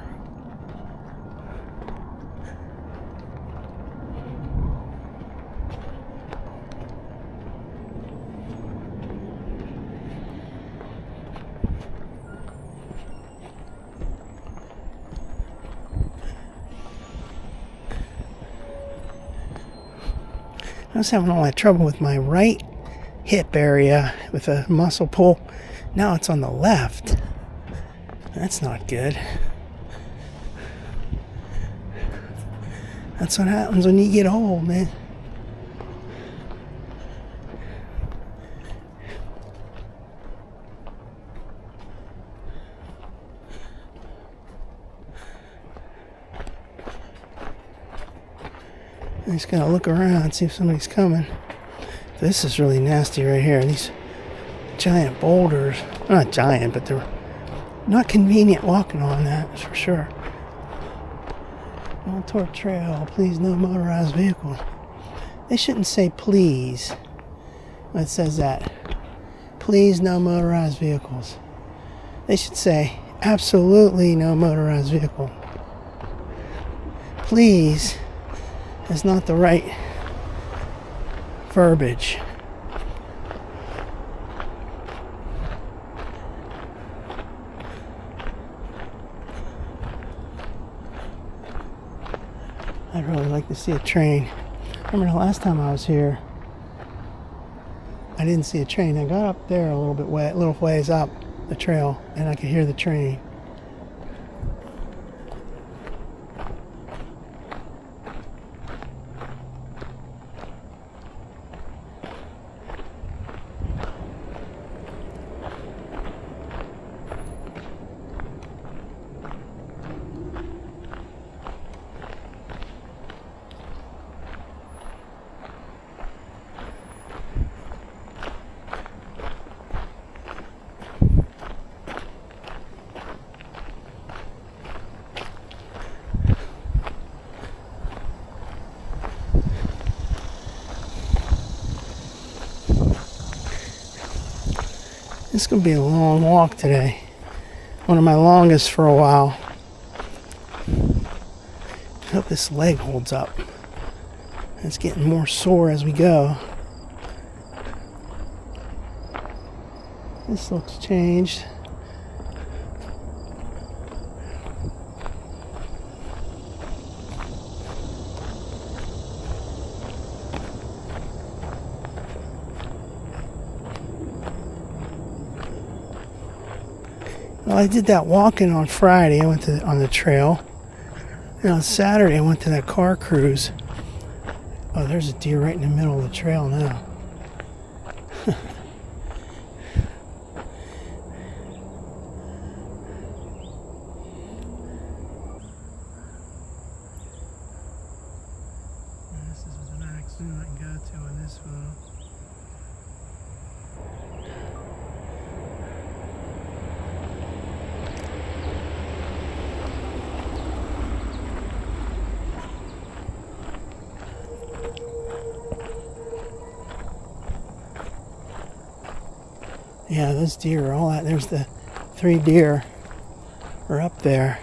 I was having all that trouble with my right hip area with a muscle pull. Now it's on the left. That's not good. That's what happens when you get old, man. I'm just gonna look around and see if somebody's coming. This is really nasty right here. These giant boulders. Not giant, but they're not convenient walking on, that's for sure. Montour Trail, please no motorized vehicle. They shouldn't say please when it says that. Please no motorized vehicles. They should say absolutely no motorized vehicle. Please is not the right verbiage. I'd really like to see a train. Remember the last time I was here, I didn't see a train. I got up there a little ways up the trail, and I could hear the train. It's going to be a long walk today. One of my longest for a while. I hope this leg holds up. It's getting more sore as we go. This looks changed. Well, I did that walking on Friday. I went on the trail. And on Saturday, I went to that car cruise. Oh, there's a deer right in the middle of the trail now. This is as max zoom I can go to on this phone. Yeah, those deer are all out. There's the 3 deer are up there.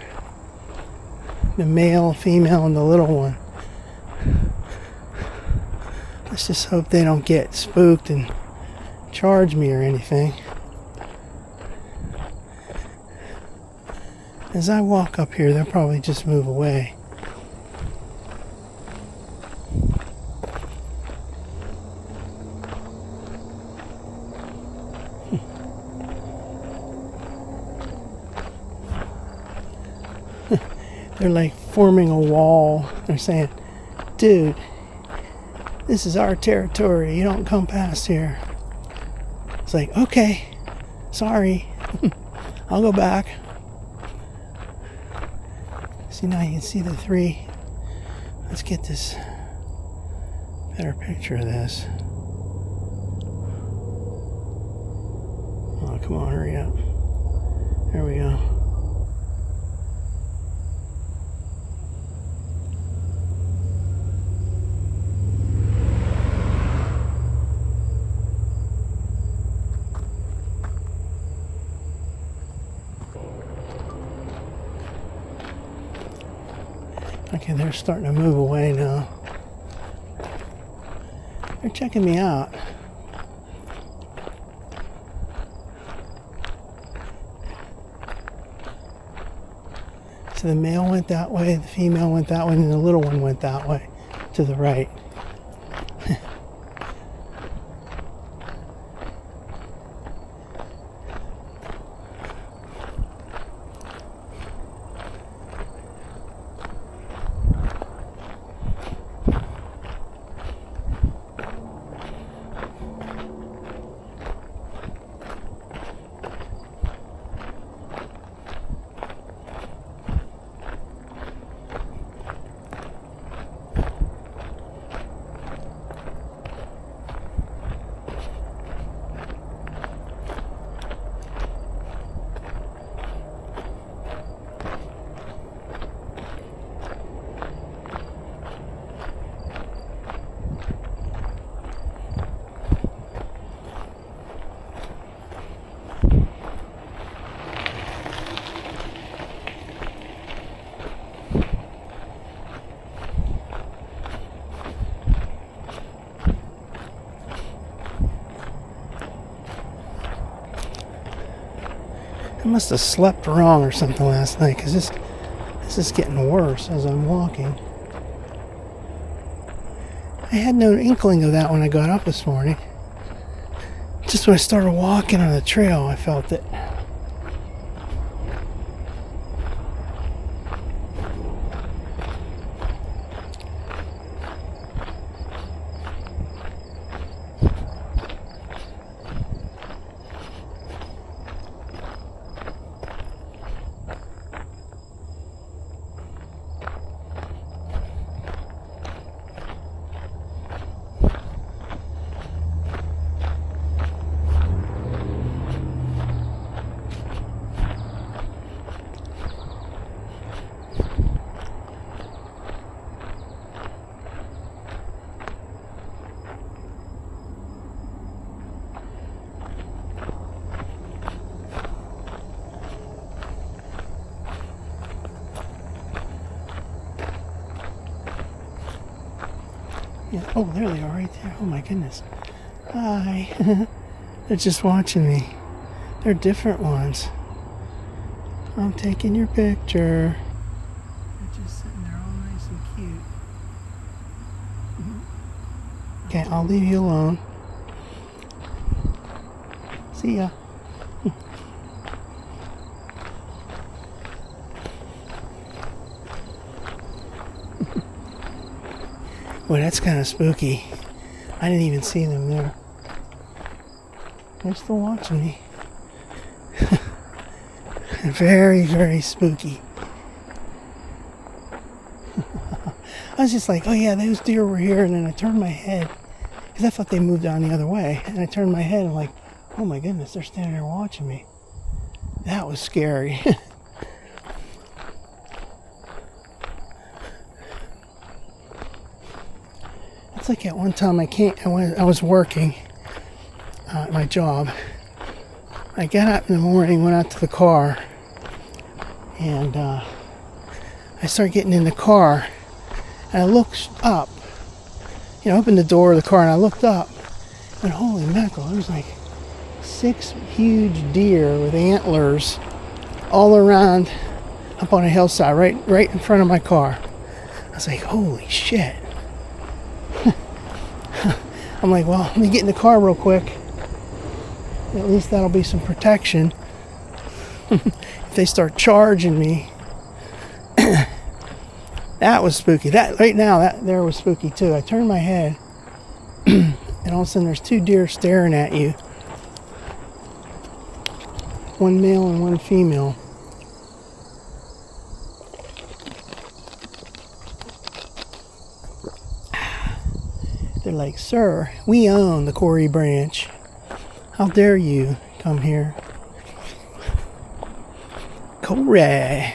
The male, female, and the little one. Let's just hope they don't get spooked and charge me or anything. As I walk up here, they'll probably just move away. They're like forming a wall. They're saying, dude, this is our territory. You don't come past here. It's like, okay, sorry. I'll go back. See, now you can see the 3. Let's get this better picture of this. Oh, come on, hurry up. There we go. Okay, they're starting to move away now. They're checking me out. So the male went that way, the female went that way, and the little one went that way, to the right. I must have slept wrong or something last night, because this is getting worse as I'm walking. I had no inkling of that when I got up this morning. Just when I started walking on the trail, I felt it. Yeah. Oh, there they are right there. Oh my goodness. Hi. They're just watching me. They're different ones. I'm taking your picture. They're just sitting there all nice and cute. Okay, I'll leave you alone. See ya. Boy, that's kind of spooky. I didn't even see them there. They're still watching me. Very, very spooky. I was just like, oh yeah, those deer were here, and then I turned my head, because I thought they moved on the other way, and I turned my head and like, oh my goodness, they're standing there watching me. That was scary. Like at one time I was working at my job, I got up in the morning, went out to the car, and I started getting in the car, and I looked up, opened the door of the car, and I looked up, and holy mackerel, there was like 6 huge deer with antlers all around up on a hillside, right in front of my car. I was like, holy shit. I'm like, well, let me get in the car real quick. At least that'll be some protection. If they start charging me. That was spooky. That right now, that there was spooky too. I turned my head, and all of a sudden there's 2 deer staring at you. One male and one female. They're like, sir, we own the Cory branch. How dare you come here? Cory.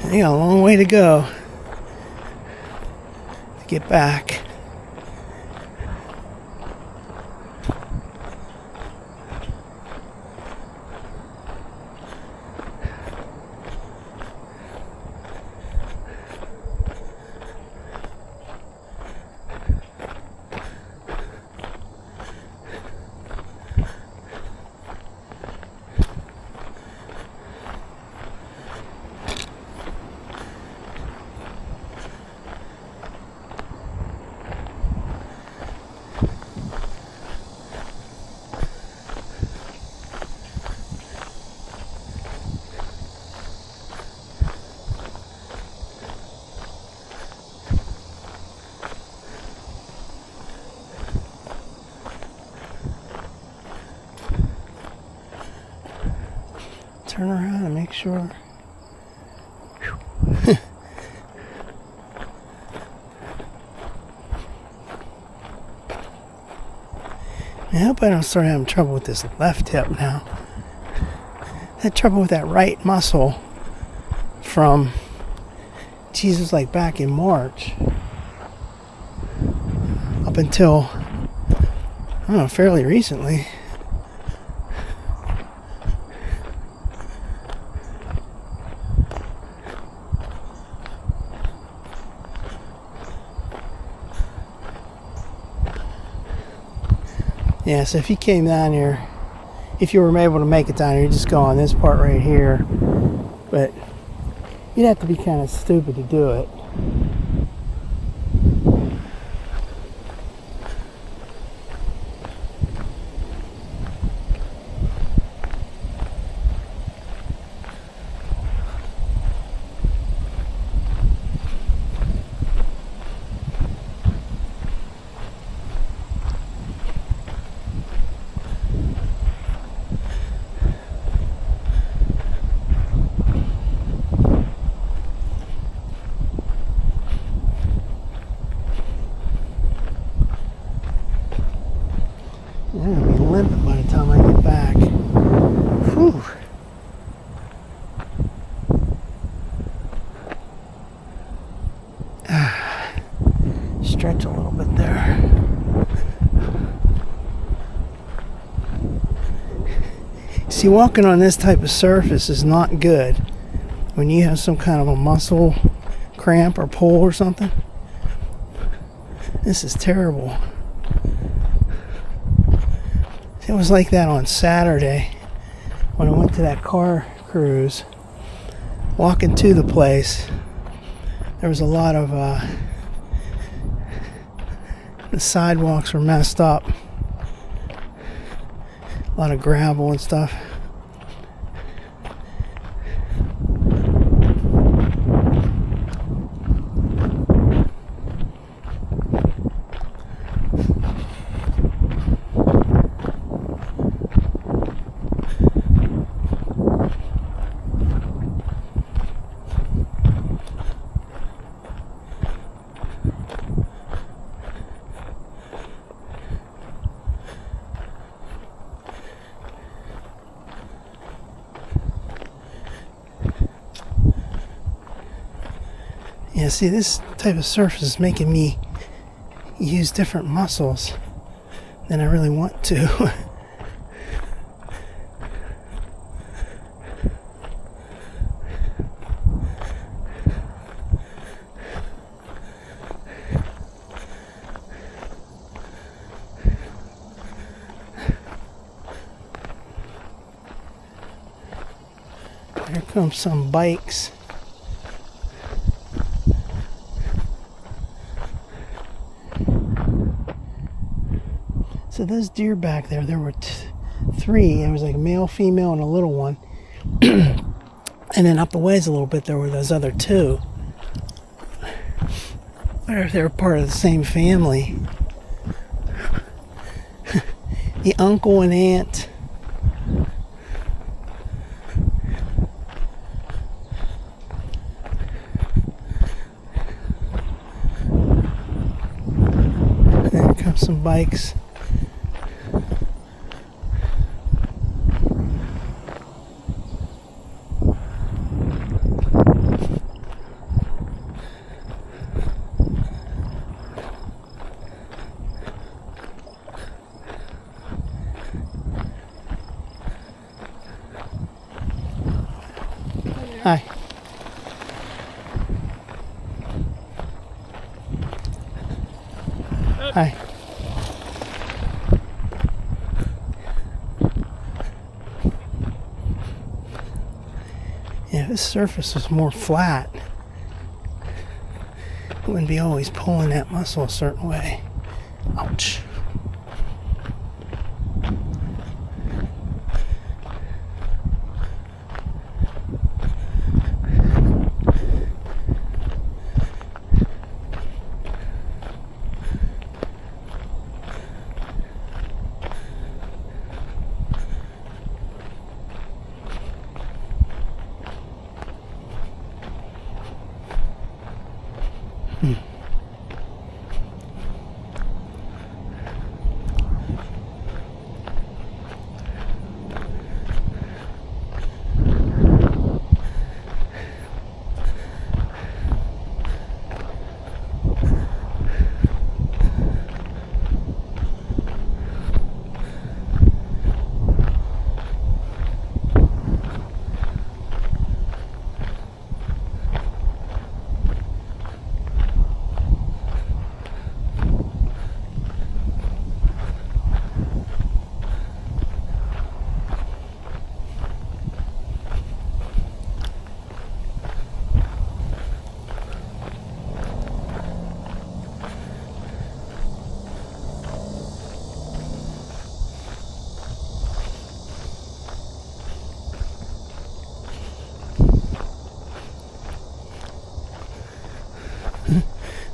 I got a long way to go to get back. Turn around and make sure. I hope I don't start having trouble with this left hip now. I had trouble with that right muscle from, Jesus, like back in March. Up until, I don't know, fairly recently. Yeah, so if you came down here, if you were able to make it down here, you just go on this part right here. But you'd have to be kind of stupid to do it. I'm going to be limping by the time I get back. Whew. Stretch a little bit there. See, walking on this type of surface is not good when you have some kind of a muscle cramp or pull or something. This is terrible. It was like that on Saturday when I went to that car cruise. Walking to the place, there was a lot of the sidewalks were messed up, a lot of gravel and stuff. Yeah, see, this type of surface is making me use different muscles than I really want to. Here come some bikes. So those deer back there were three. There was like a male, female, and a little one. And then up the ways a little bit, there were those other two. I wonder if they were part of the same family. The uncle and aunt. There come some bikes. Hi. Hi. Yeah, this surface was more flat. It wouldn't be always pulling that muscle a certain way. Ouch.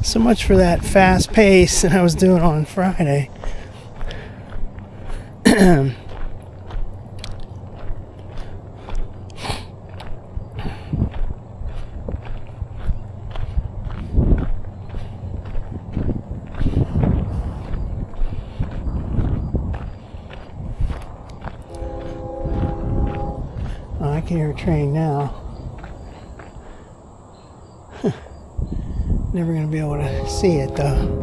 So much for that fast pace that I was doing on Friday. Oh, I can hear a train now. Never going to be able to see it though.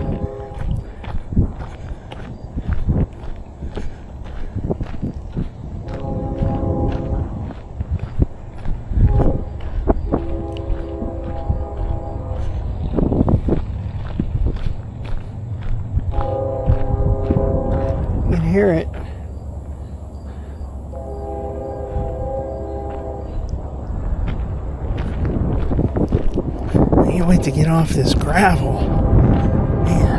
You can hear it. I can't wait to get off this gravel. Man.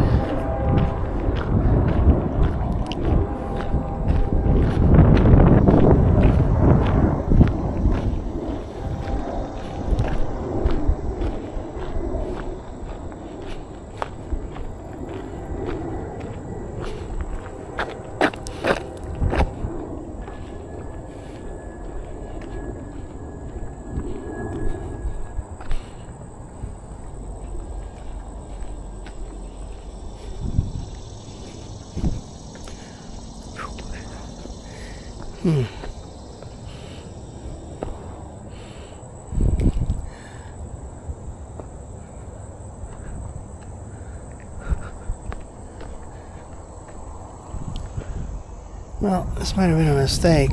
Well, this might have been a mistake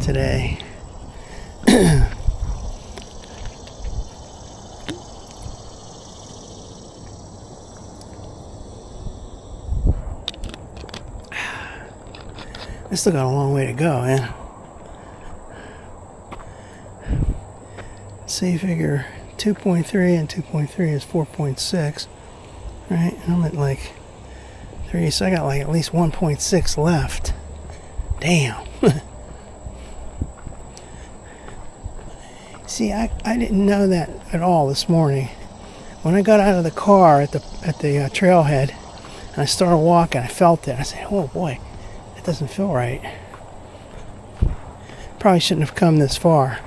today. I still got a long way to go, man. So you figure 2.3 and 2.3 is 4.6, right? And I'm at like 3, so I got like at least 1.6 left. Damn. See, I didn't know that at all this morning. When I got out of the car at the trailhead and I started walking, I felt it. I said, oh boy, that doesn't feel right. Probably shouldn't have come this far.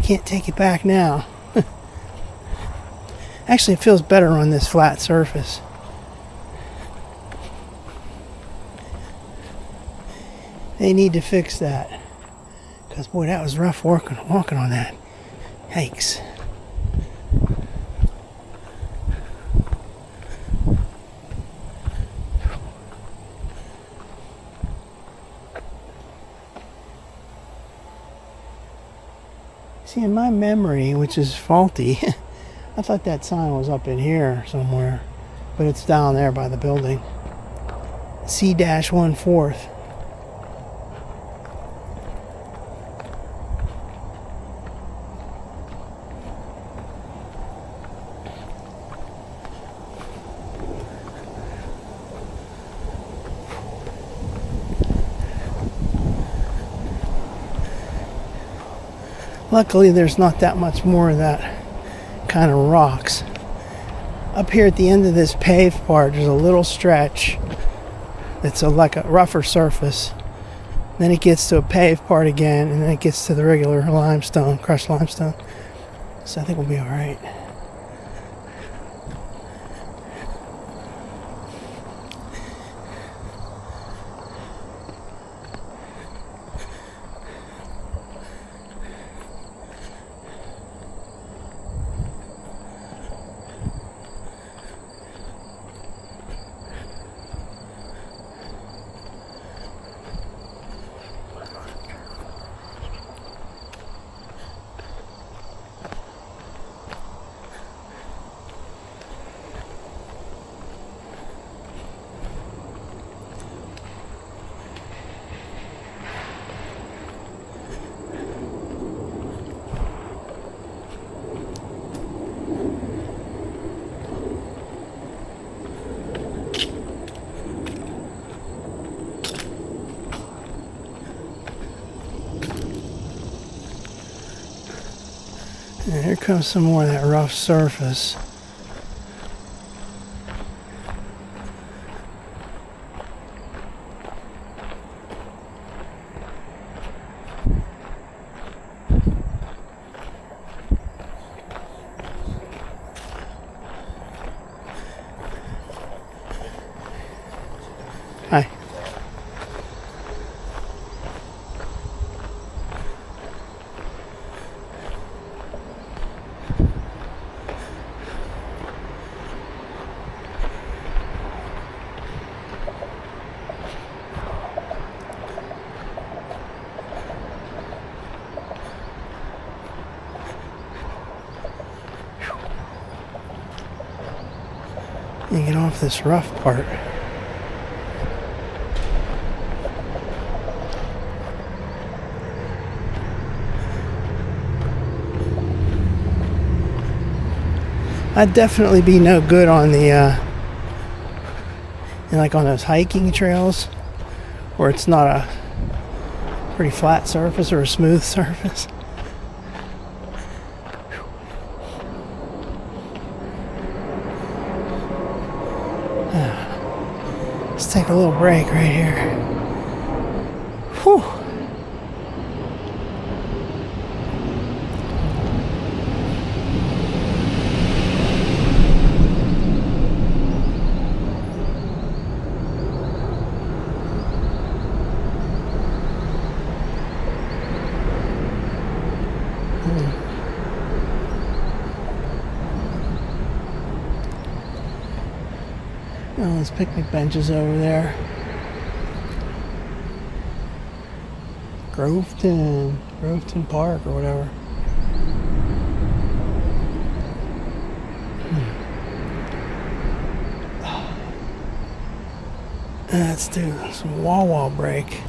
Can't take it back now. Actually, it feels better on this flat surface. They need to fix that. Because, boy, that was rough walking on that. Yikes. See, in my memory, which is faulty, I thought that sign was up in here somewhere, but it's down there by the building. C-1/4. Luckily, there's not that much more of that kind of rocks. Up here at the end of this paved part, there's a little stretch that's like a rougher surface. Then it gets to a paved part again, and then it gets to the regular limestone, crushed limestone. So I think we'll be all right. And here comes some more of that rough surface. Hi. You get off this rough part. I'd definitely be no good on the like on those hiking trails where it's not a pretty flat surface or a smooth surface. Let's take a little break right here. Whew. Oh, there's picnic benches over there. Groveton Park or whatever. Let's do some wall break.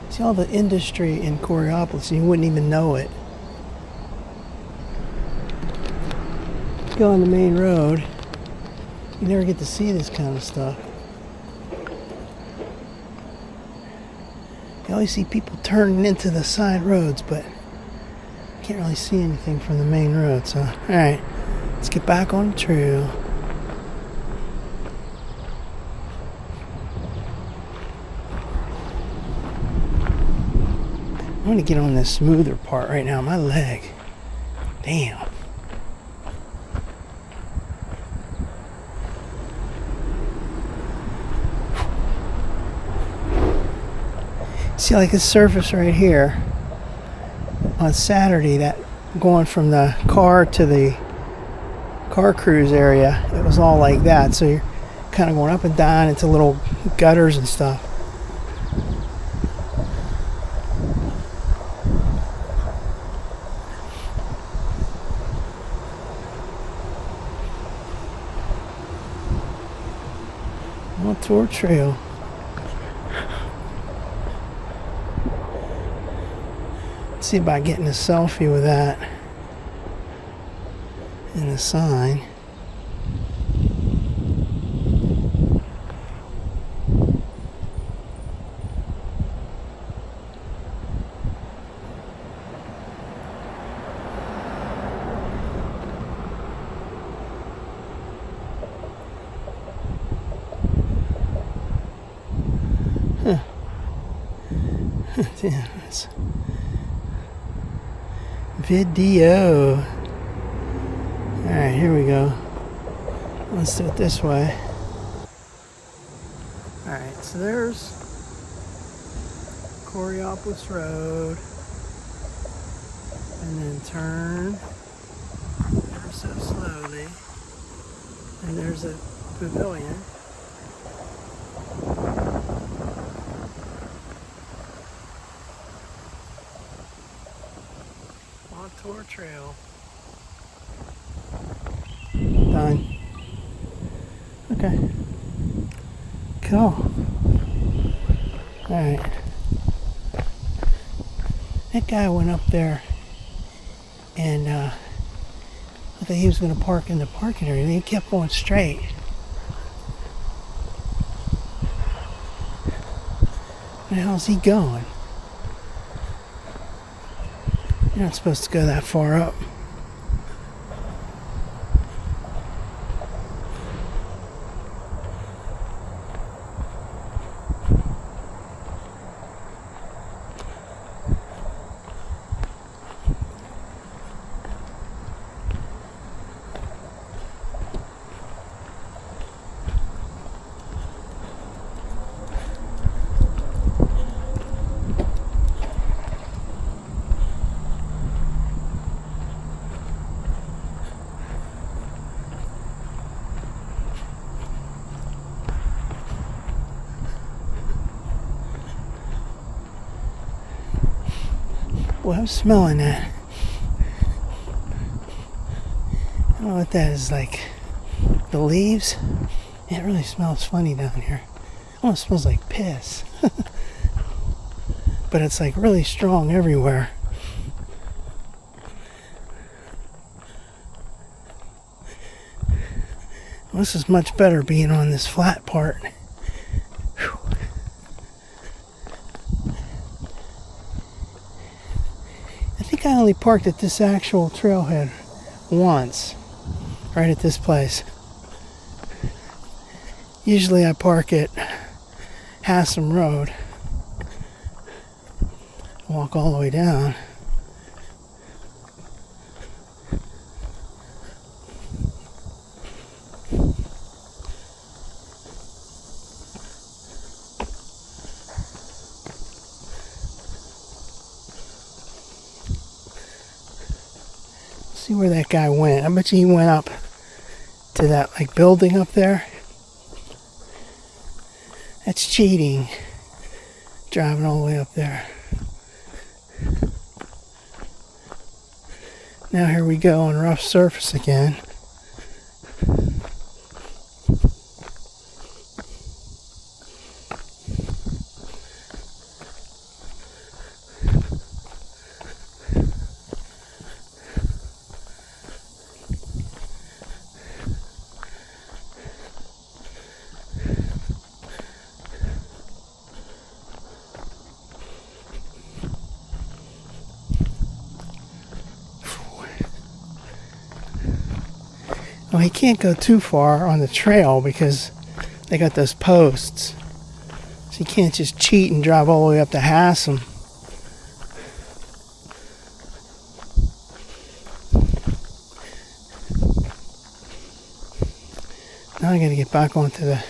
See all the industry in Coriopolis, you wouldn't even know it. Go on the main road, you never get to see this kind of stuff. You always see people turning into the side roads, but can't really see anything from the main road. So, alright, let's get back on the trail. I want to get on this smoother part right now. My leg. Damn. See, like this surface right here on Saturday, that going from the car to the car cruise area, it was all like that. So you're kind of going up and down into little gutters and stuff. Montour Trail. Let's see about getting a selfie with that and the sign. Yeah, it's video. Alright, here we go. Let's do it this way. Alright, so there's Coriopolis Road. And then turn ever so slowly. And there's a pavilion. Montour Trail. Done. Okay. Cool. Alright. That guy went up there and I thought he was going to park in the parking area, and he kept going straight. Where the hell's he going? You're not supposed to go that far up. Well, I'm smelling that. I don't know what that is, like the leaves. It really smells funny down here. It almost smells like piss. But it's like really strong everywhere. Well, this is much better being on this flat part. Whew. I think I only parked at this actual trailhead once, right at this place. Usually I park at Hassam Road, walk all the way down. see where that guy went. I bet you he went up to that like building up there. That's cheating. Driving all the way up there. Now here we go on rough surface again. Well, he can't go too far on the trail because they got those posts. So he can't just cheat and drive all the way up to Hassam. Now I gotta get back onto the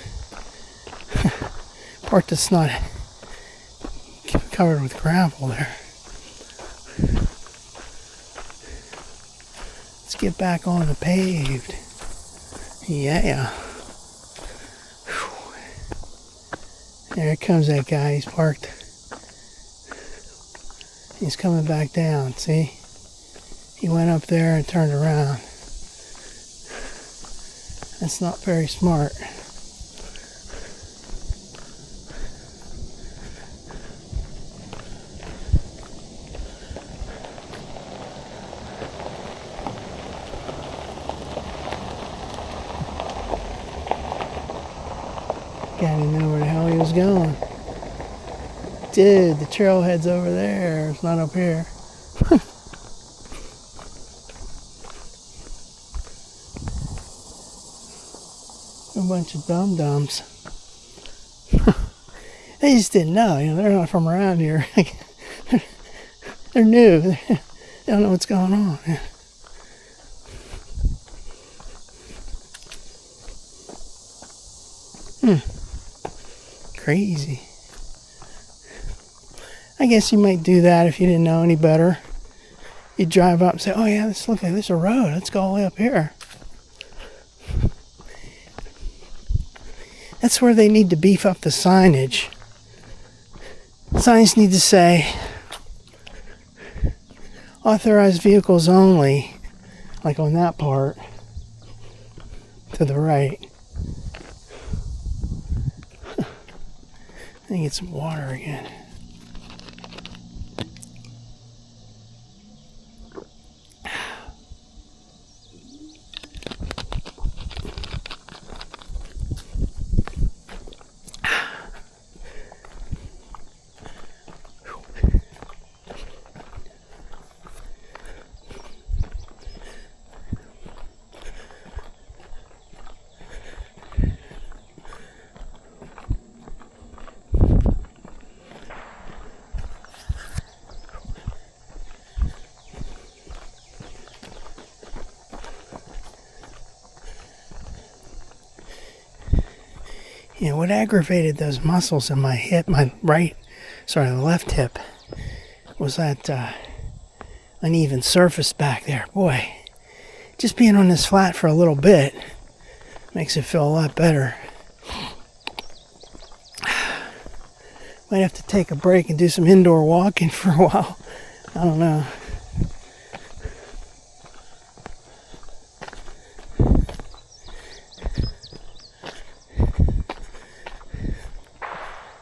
part that's not covered with gravel there. Let's get back on the paved. Yeah. Whew. There comes that guy. He's parked. He's coming back down. See? He went up there and turned around. That's not very smart. Guy didn't know where the hell he was going. Dude, the trailhead's over there. It's not up here. A bunch of dum-dums. They just didn't know. You know, they're not from around here. They're new. They don't know what's going on. Crazy. I guess you might do that if you didn't know any better. You'd drive up and say, oh yeah, this looks like this is a road. Let's go all the way up here. That's where they need to beef up the signage. Signs need to say, authorized vehicles only, like on that part, to the right. I need some water again. You know, what aggravated those muscles in my hip, the left hip, was that uneven surface back there. Boy, just being on this flat for a little bit makes it feel a lot better. Might have to take a break and do some indoor walking for a while. I don't know.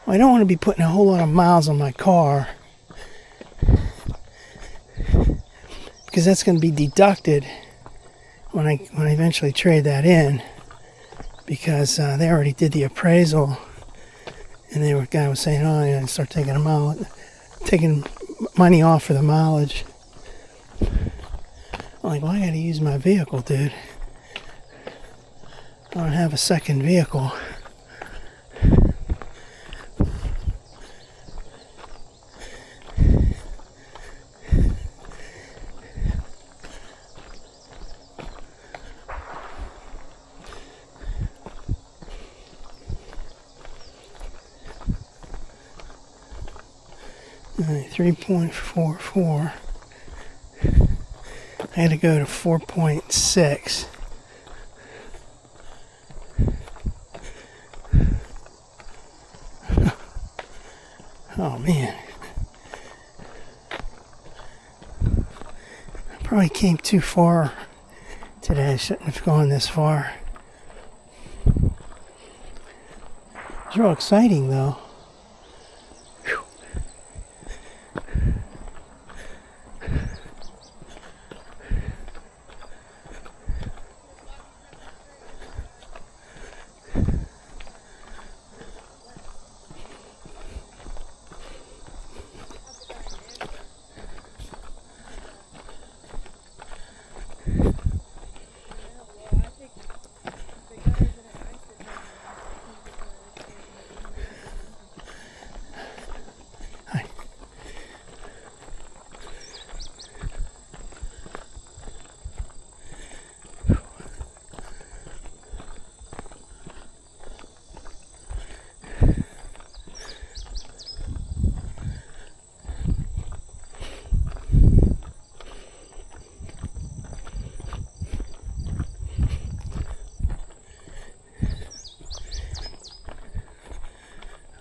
I don't want to be putting a whole lot of miles on my car because that's going to be deducted when I eventually trade that in, because they already did the appraisal and the guy was saying, oh yeah, start taking money off for the mileage. I'm like, well, I got to use my vehicle, dude. I don't have a second vehicle. All right, 3.44. I had to go to 4.6. Oh man. I probably came too far today. I shouldn't have gone this far. It's real exciting though. Whew.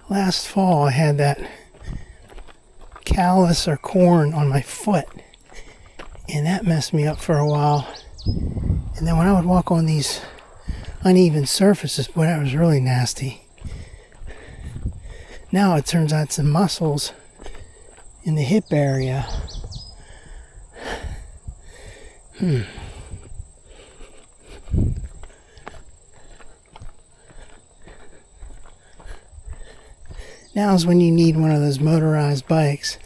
Last fall I had that callus or corn on my foot, and that messed me up for a while. And then when I would walk on these uneven surfaces, boy, that was really nasty. Now it turns out some muscles in the hip area. Now's when you need one of those motorized bikes.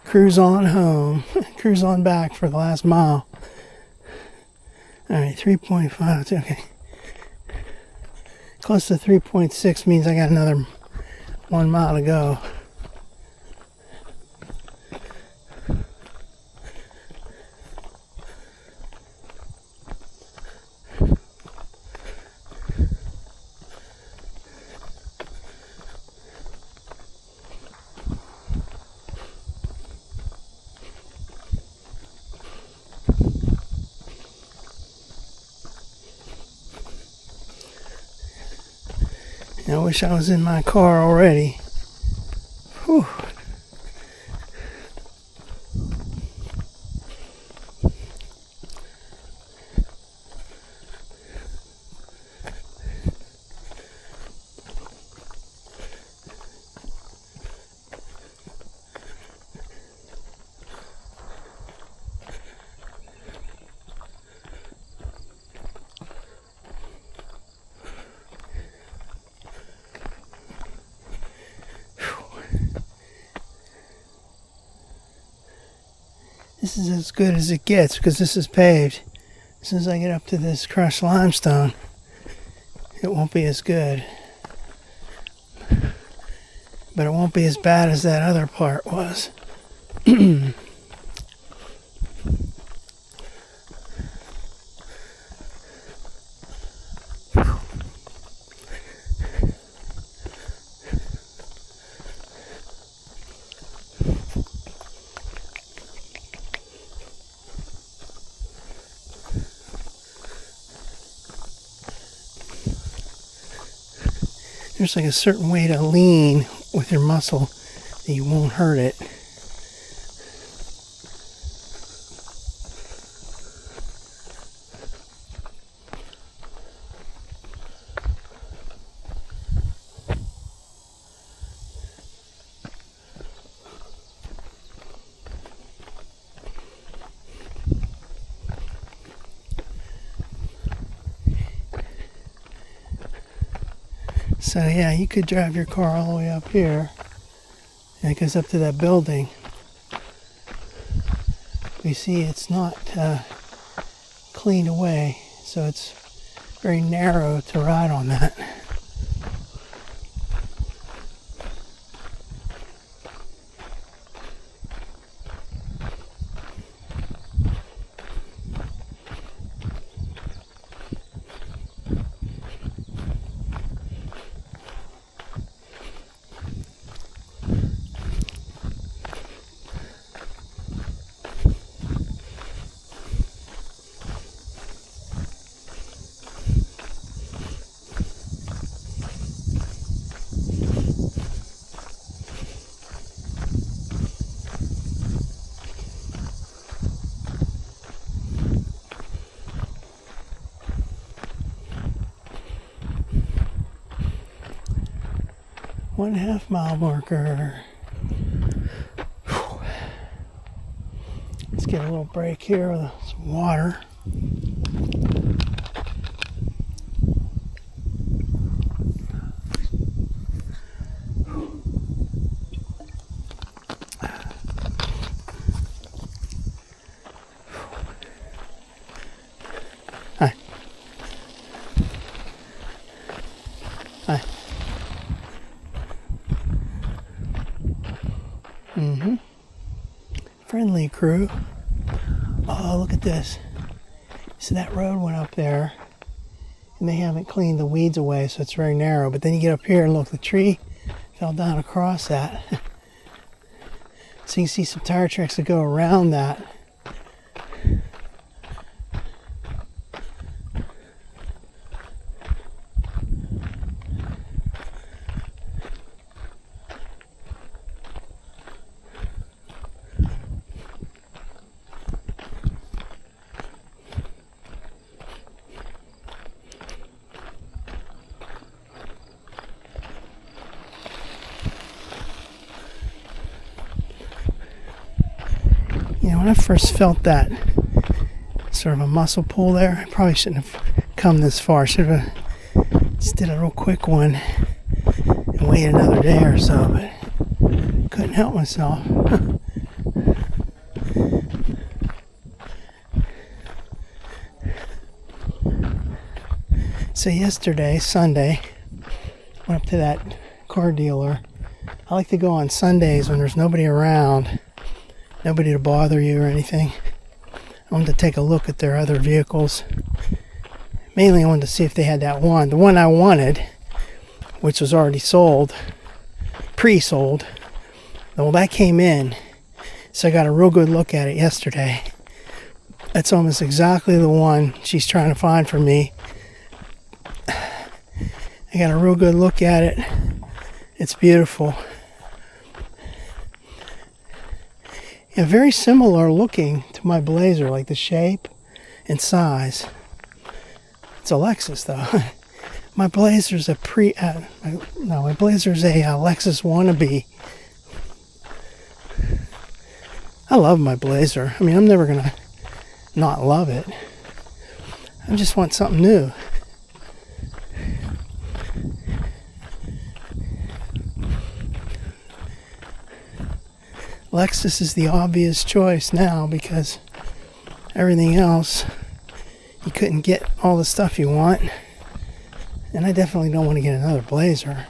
Cruise on home, cruise on back for the last mile. Alright, 3.5, okay. Close to 3.6 means I got another 1 mile to go. I wish I was in my car already. Whew. This is as good as it gets because this is paved. As soon as I get up to this crushed limestone, it won't be as good. But it won't be as bad as that other part was. There's like a certain way to lean with your muscle that you won't hurt it. So yeah, you could drive your car all the way up here, and it goes up to that building. You see it's not cleaned away, so it's very narrow to ride on that. 1.5 mile marker. Whew. Let's get a little break here with some water. Hi. Hi. Friendly crew. Oh, look at this. So that road went up there, and they haven't cleaned the weeds away, so it's very narrow. But then you get up here and look, the tree fell down across that. So you can see some tire tracks that go around that. You know, when I first felt that sort of a muscle pull there, I probably shouldn't have come this far. I should have just did a real quick one and waited another day or so, but couldn't help myself. So yesterday, Sunday, went up to that car dealer. I like to go on Sundays when there's nobody around. Nobody to bother you or anything. I wanted to take a look at their other vehicles. Mainly I wanted to see if they had that one. The one I wanted, which was already sold, pre-sold. Well, that came in, so I got a real good look at it yesterday. That's almost exactly the one she's trying to find for me. I got a real good look at it. It's beautiful. Yeah, very similar looking to my Blazer, like the shape and size. It's a Lexus though. My Blazer's a my Blazer's a Lexus wannabe. I love my Blazer. I mean, I'm never gonna not love it. I just want something new. Lexus is the obvious choice now because everything else, you couldn't get all the stuff you want. And I definitely don't want to get another Blazer.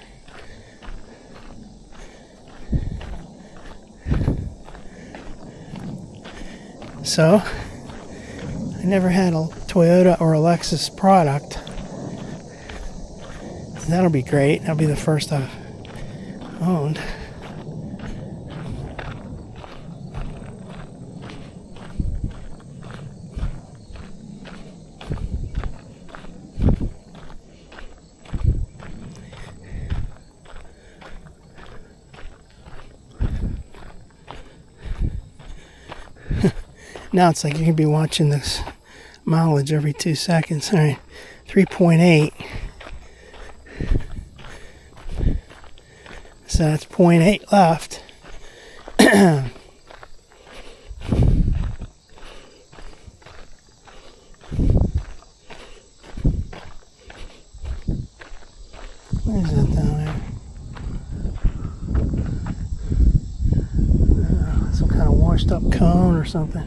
So, I never had a Toyota or a Lexus product. So that'll be great. That'll be the first I've owned. Now it's like you're going to be watching this mileage every 2 seconds. All right, 3.8. So that's 0.8 left. What is that down there? Some kind of washed up cone or something.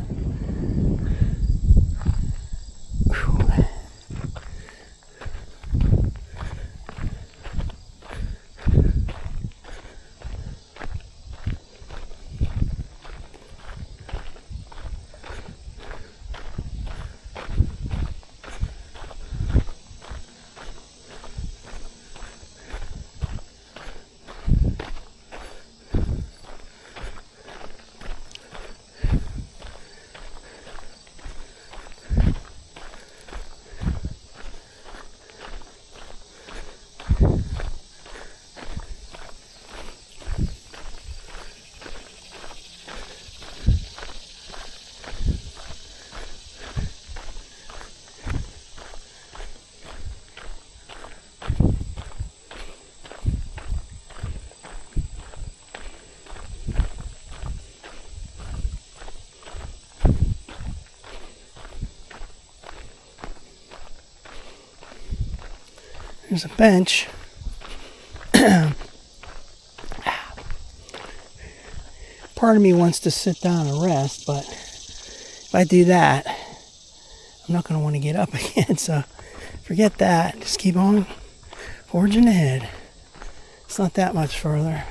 There's a bench. Part of me wants to sit down and rest, but if I do that, I'm not going to want to get up again. So forget that. Just keep on forging ahead. It's not that much further.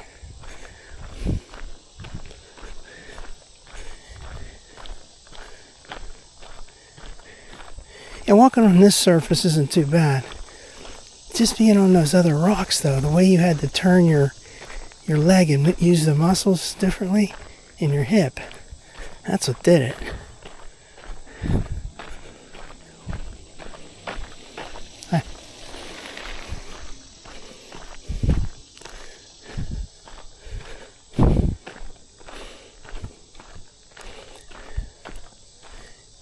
And walking on this surface isn't too bad. Just being on those other rocks, though, the way you had to turn your leg and use the muscles differently in your hip, that's what did it. Hi.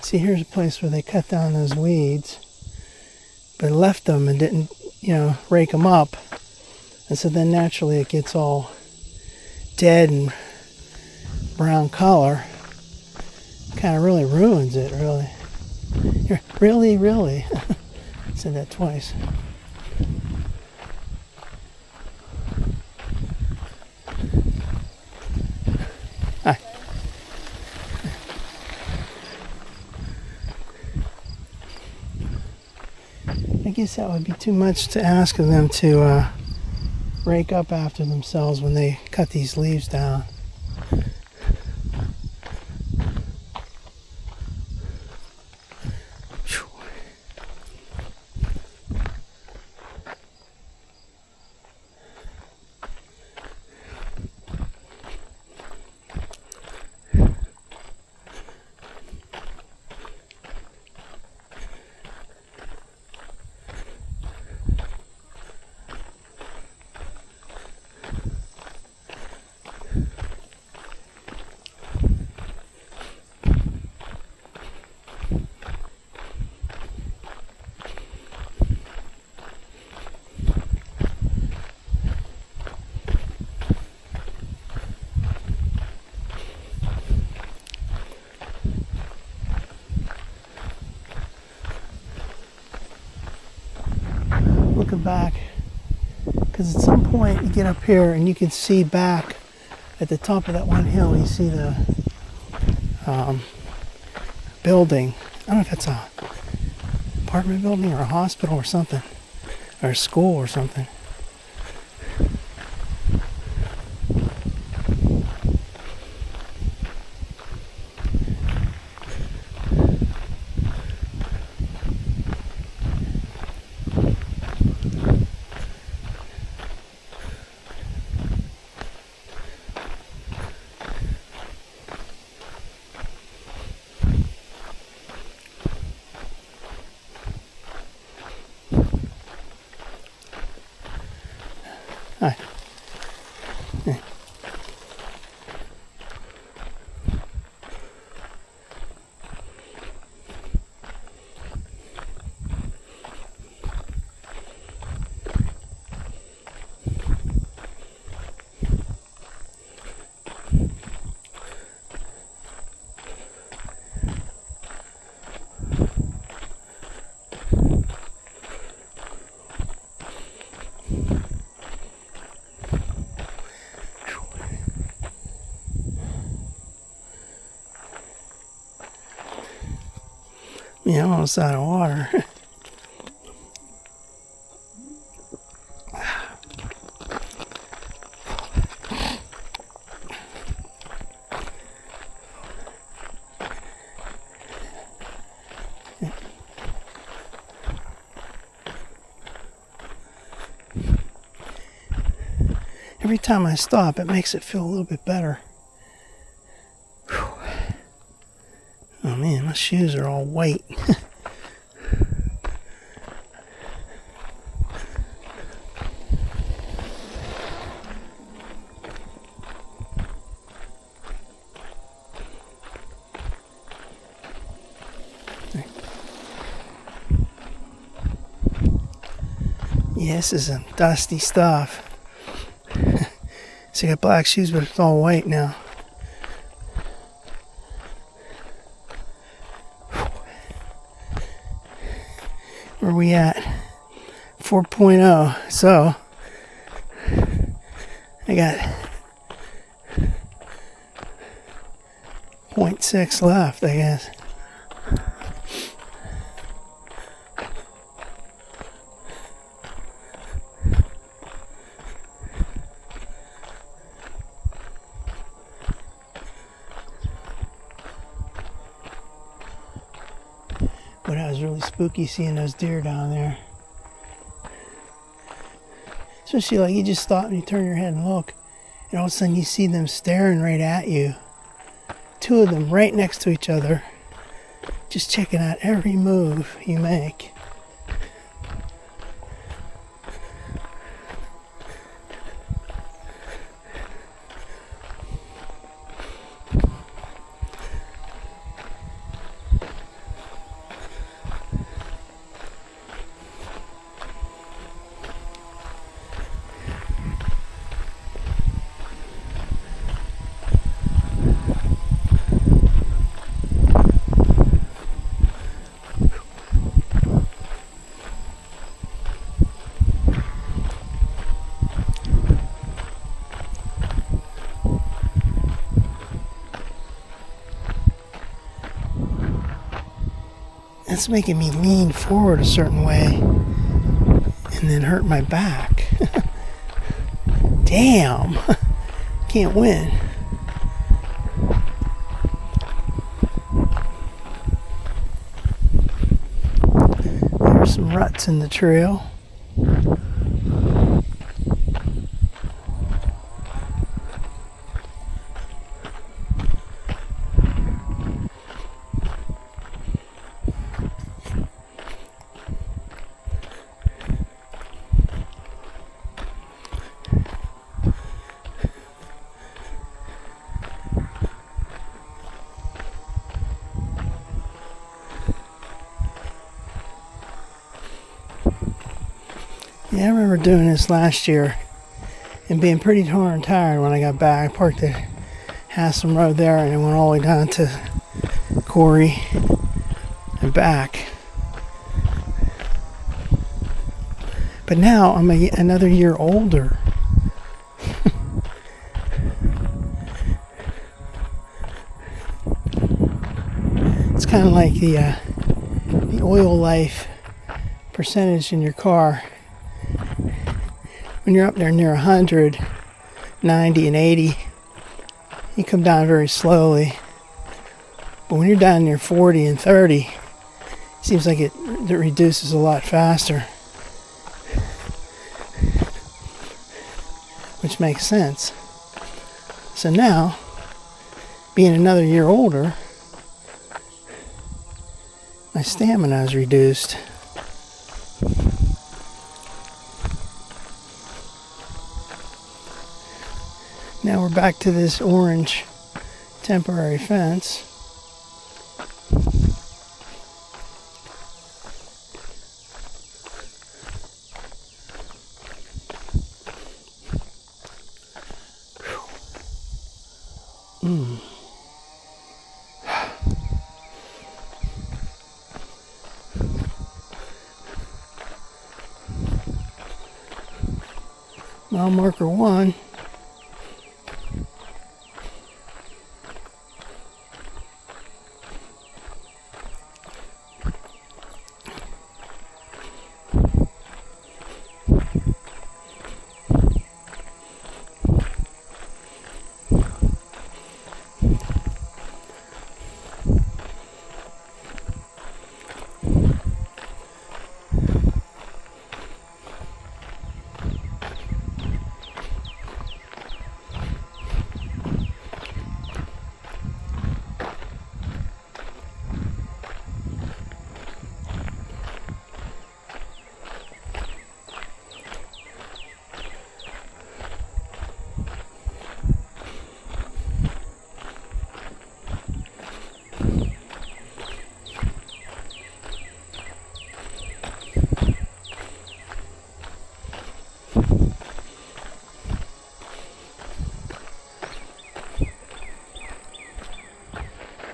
See, here's a place where they cut down those weeds, but left them and didn't, rake them up. And so then naturally it gets all dead and brown color. Kind of really ruins it, really. Really. I said that twice. Hi. I guess that would be too much to ask of them to rake up after themselves when they cut these leaves down. Looking back, because at some point you get up here and you can see back at the top of that one hill, you see the building. I don't know if it's a apartment building or a hospital or something, or a school or something. Hi. Yeah. Yeah, I'm almost out of water. Every time I stop, it makes it feel a little bit better. Whew. Oh man, my shoes are all white. Yeah, this is some dusty stuff. So I got black shoes, but it's all white now. Where are we at? 4.0. So I got 0.6 left, I guess. But that was really spooky seeing those deer down there. Especially like you just stop and you turn your head and look, and all of a sudden you see them staring right at you. Two of them right next to each other, just checking out every move you make. That's making me lean forward a certain way and then hurt my back. Damn! Can't win. There's some ruts in the trail. Yeah, I remember doing this last year and being pretty darn tired when I got back. I parked at Hassam Road there and I went all the way down to Cory and back. But now I'm another year older. It's kind of like the oil life percentage in your car. When you're up there near 100, 90, and 80, you come down very slowly. But when you're down near 40 and 30, it seems like it reduces a lot faster. Which makes sense. So now, being another year older, my stamina is reduced. Now we're back to this orange temporary fence. Mile marker 1.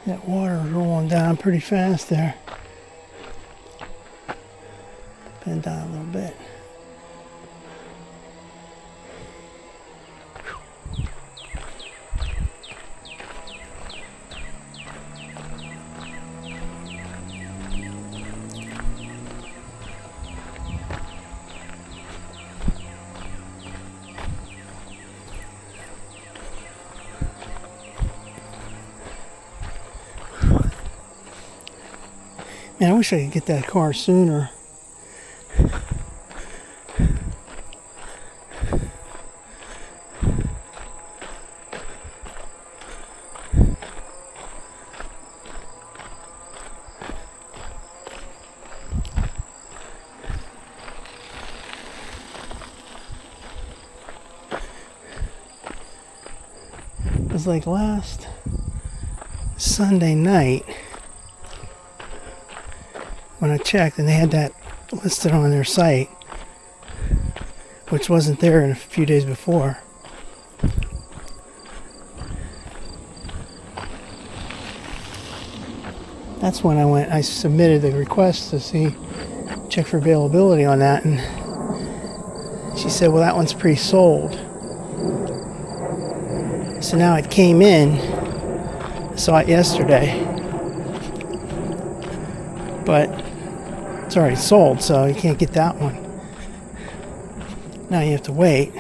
That water is rolling down pretty fast there. Bend down a little bit. Man, I wish I could get that car sooner. It was like last Sunday night when I checked, and they had that listed on their site, which wasn't there in a few days before. That's when I submitted the request to check for availability on that, and she said, well, that one's pre-sold. So now it came in. I saw it yesterday, but it's already sold, so you can't get that one. Now you have to wait.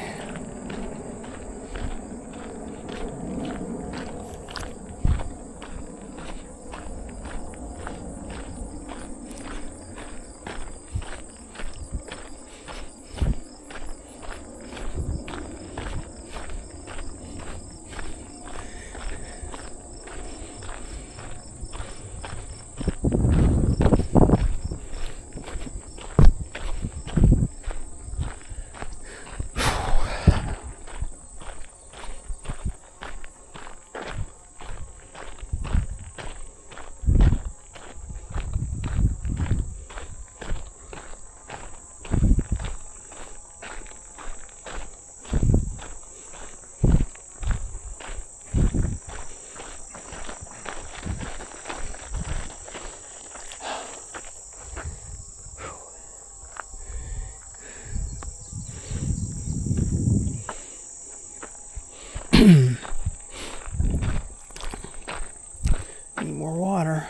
Need more water.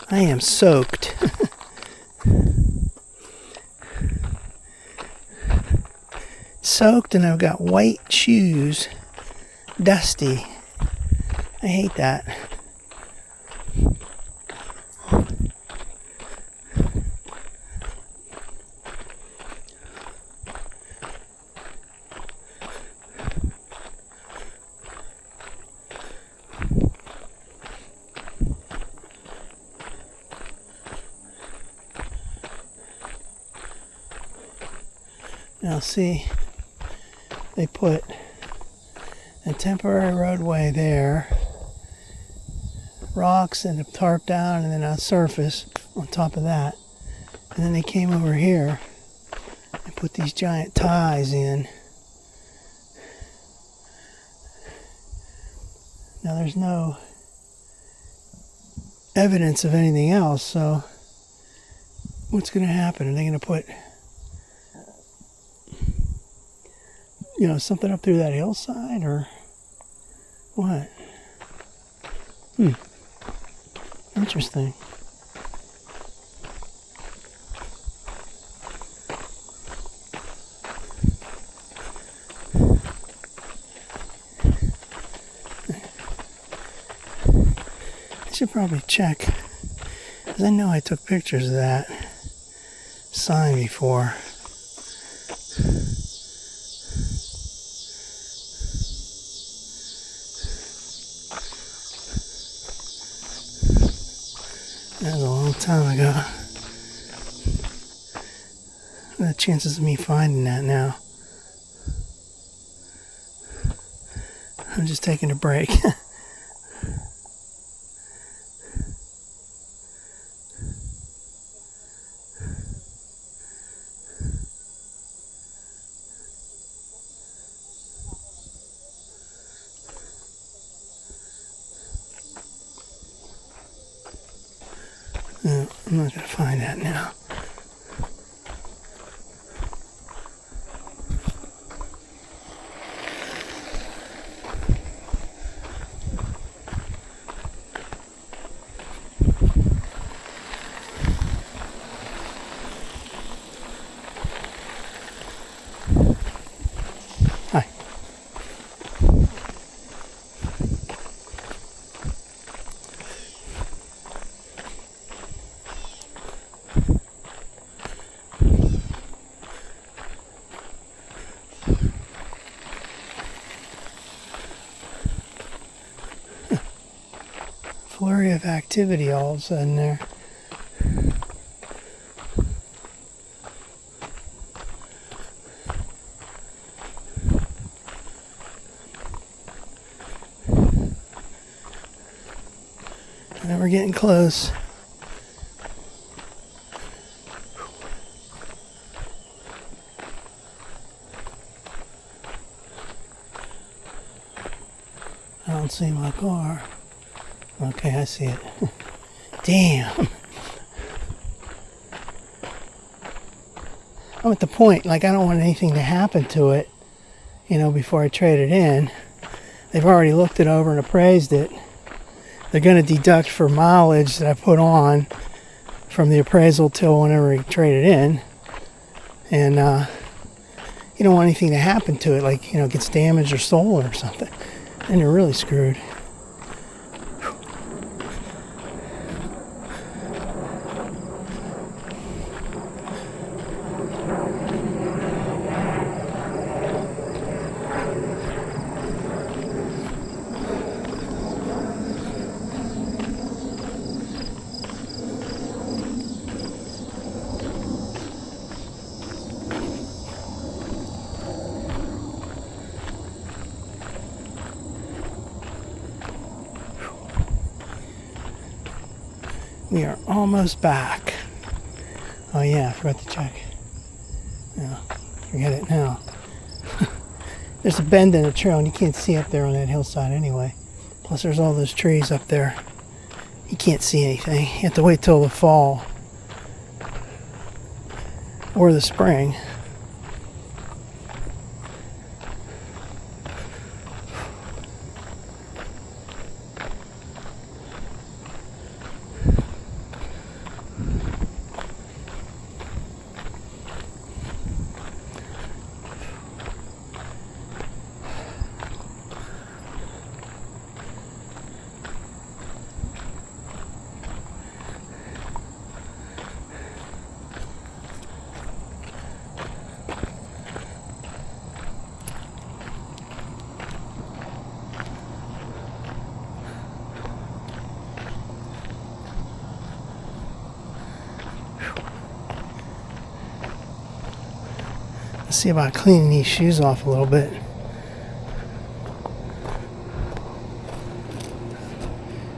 I am soaked. Soaked, and I've got white shoes. Dusty. I hate that. Now see, they put a temporary roadway there, rocks and a tarp down, and then a surface on top of that. And then they came over here and put these giant ties in. Now there's no evidence of anything else, so what's going to happen? Are they going to put, something up through that hillside, or what? Interesting. I should probably check, because I know I took pictures of that sign before. That was a long time ago. What are the chances of me finding that now? I'm just taking a break. No, I'm not going to find that now. flurry of activity all of a sudden there. And we're getting close. I don't see my car. Okay, I see it. Damn. I'm at the point, like, I don't want anything to happen to it, before I trade it in. They've already looked it over and appraised it. They're going to deduct for mileage that I put on from the appraisal till whenever we trade it in. And you don't want anything to happen to it, like, it gets damaged or stolen or something. And you're really screwed. We are almost back. Oh yeah, I forgot to check. Yeah, forget it now. There's a bend in the trail and you can't see up there on that hillside anyway. Plus there's all those trees up there. You can't see anything. You have to wait till the fall. Or the spring. Let's see about cleaning these shoes off a little bit.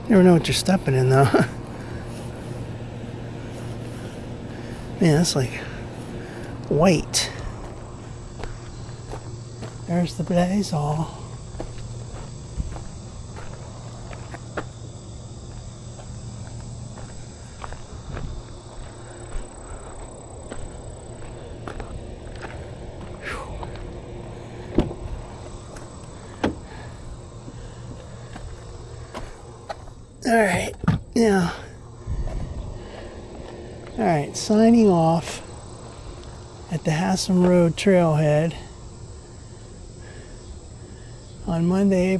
You never know what you're stepping in though. Man, that's like white. There's the blaze all. Alright, now, signing off at the Hassam Road trailhead on Monday,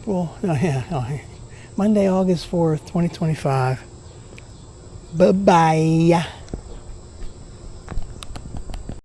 Monday, August 4th, 2025. Bye-bye.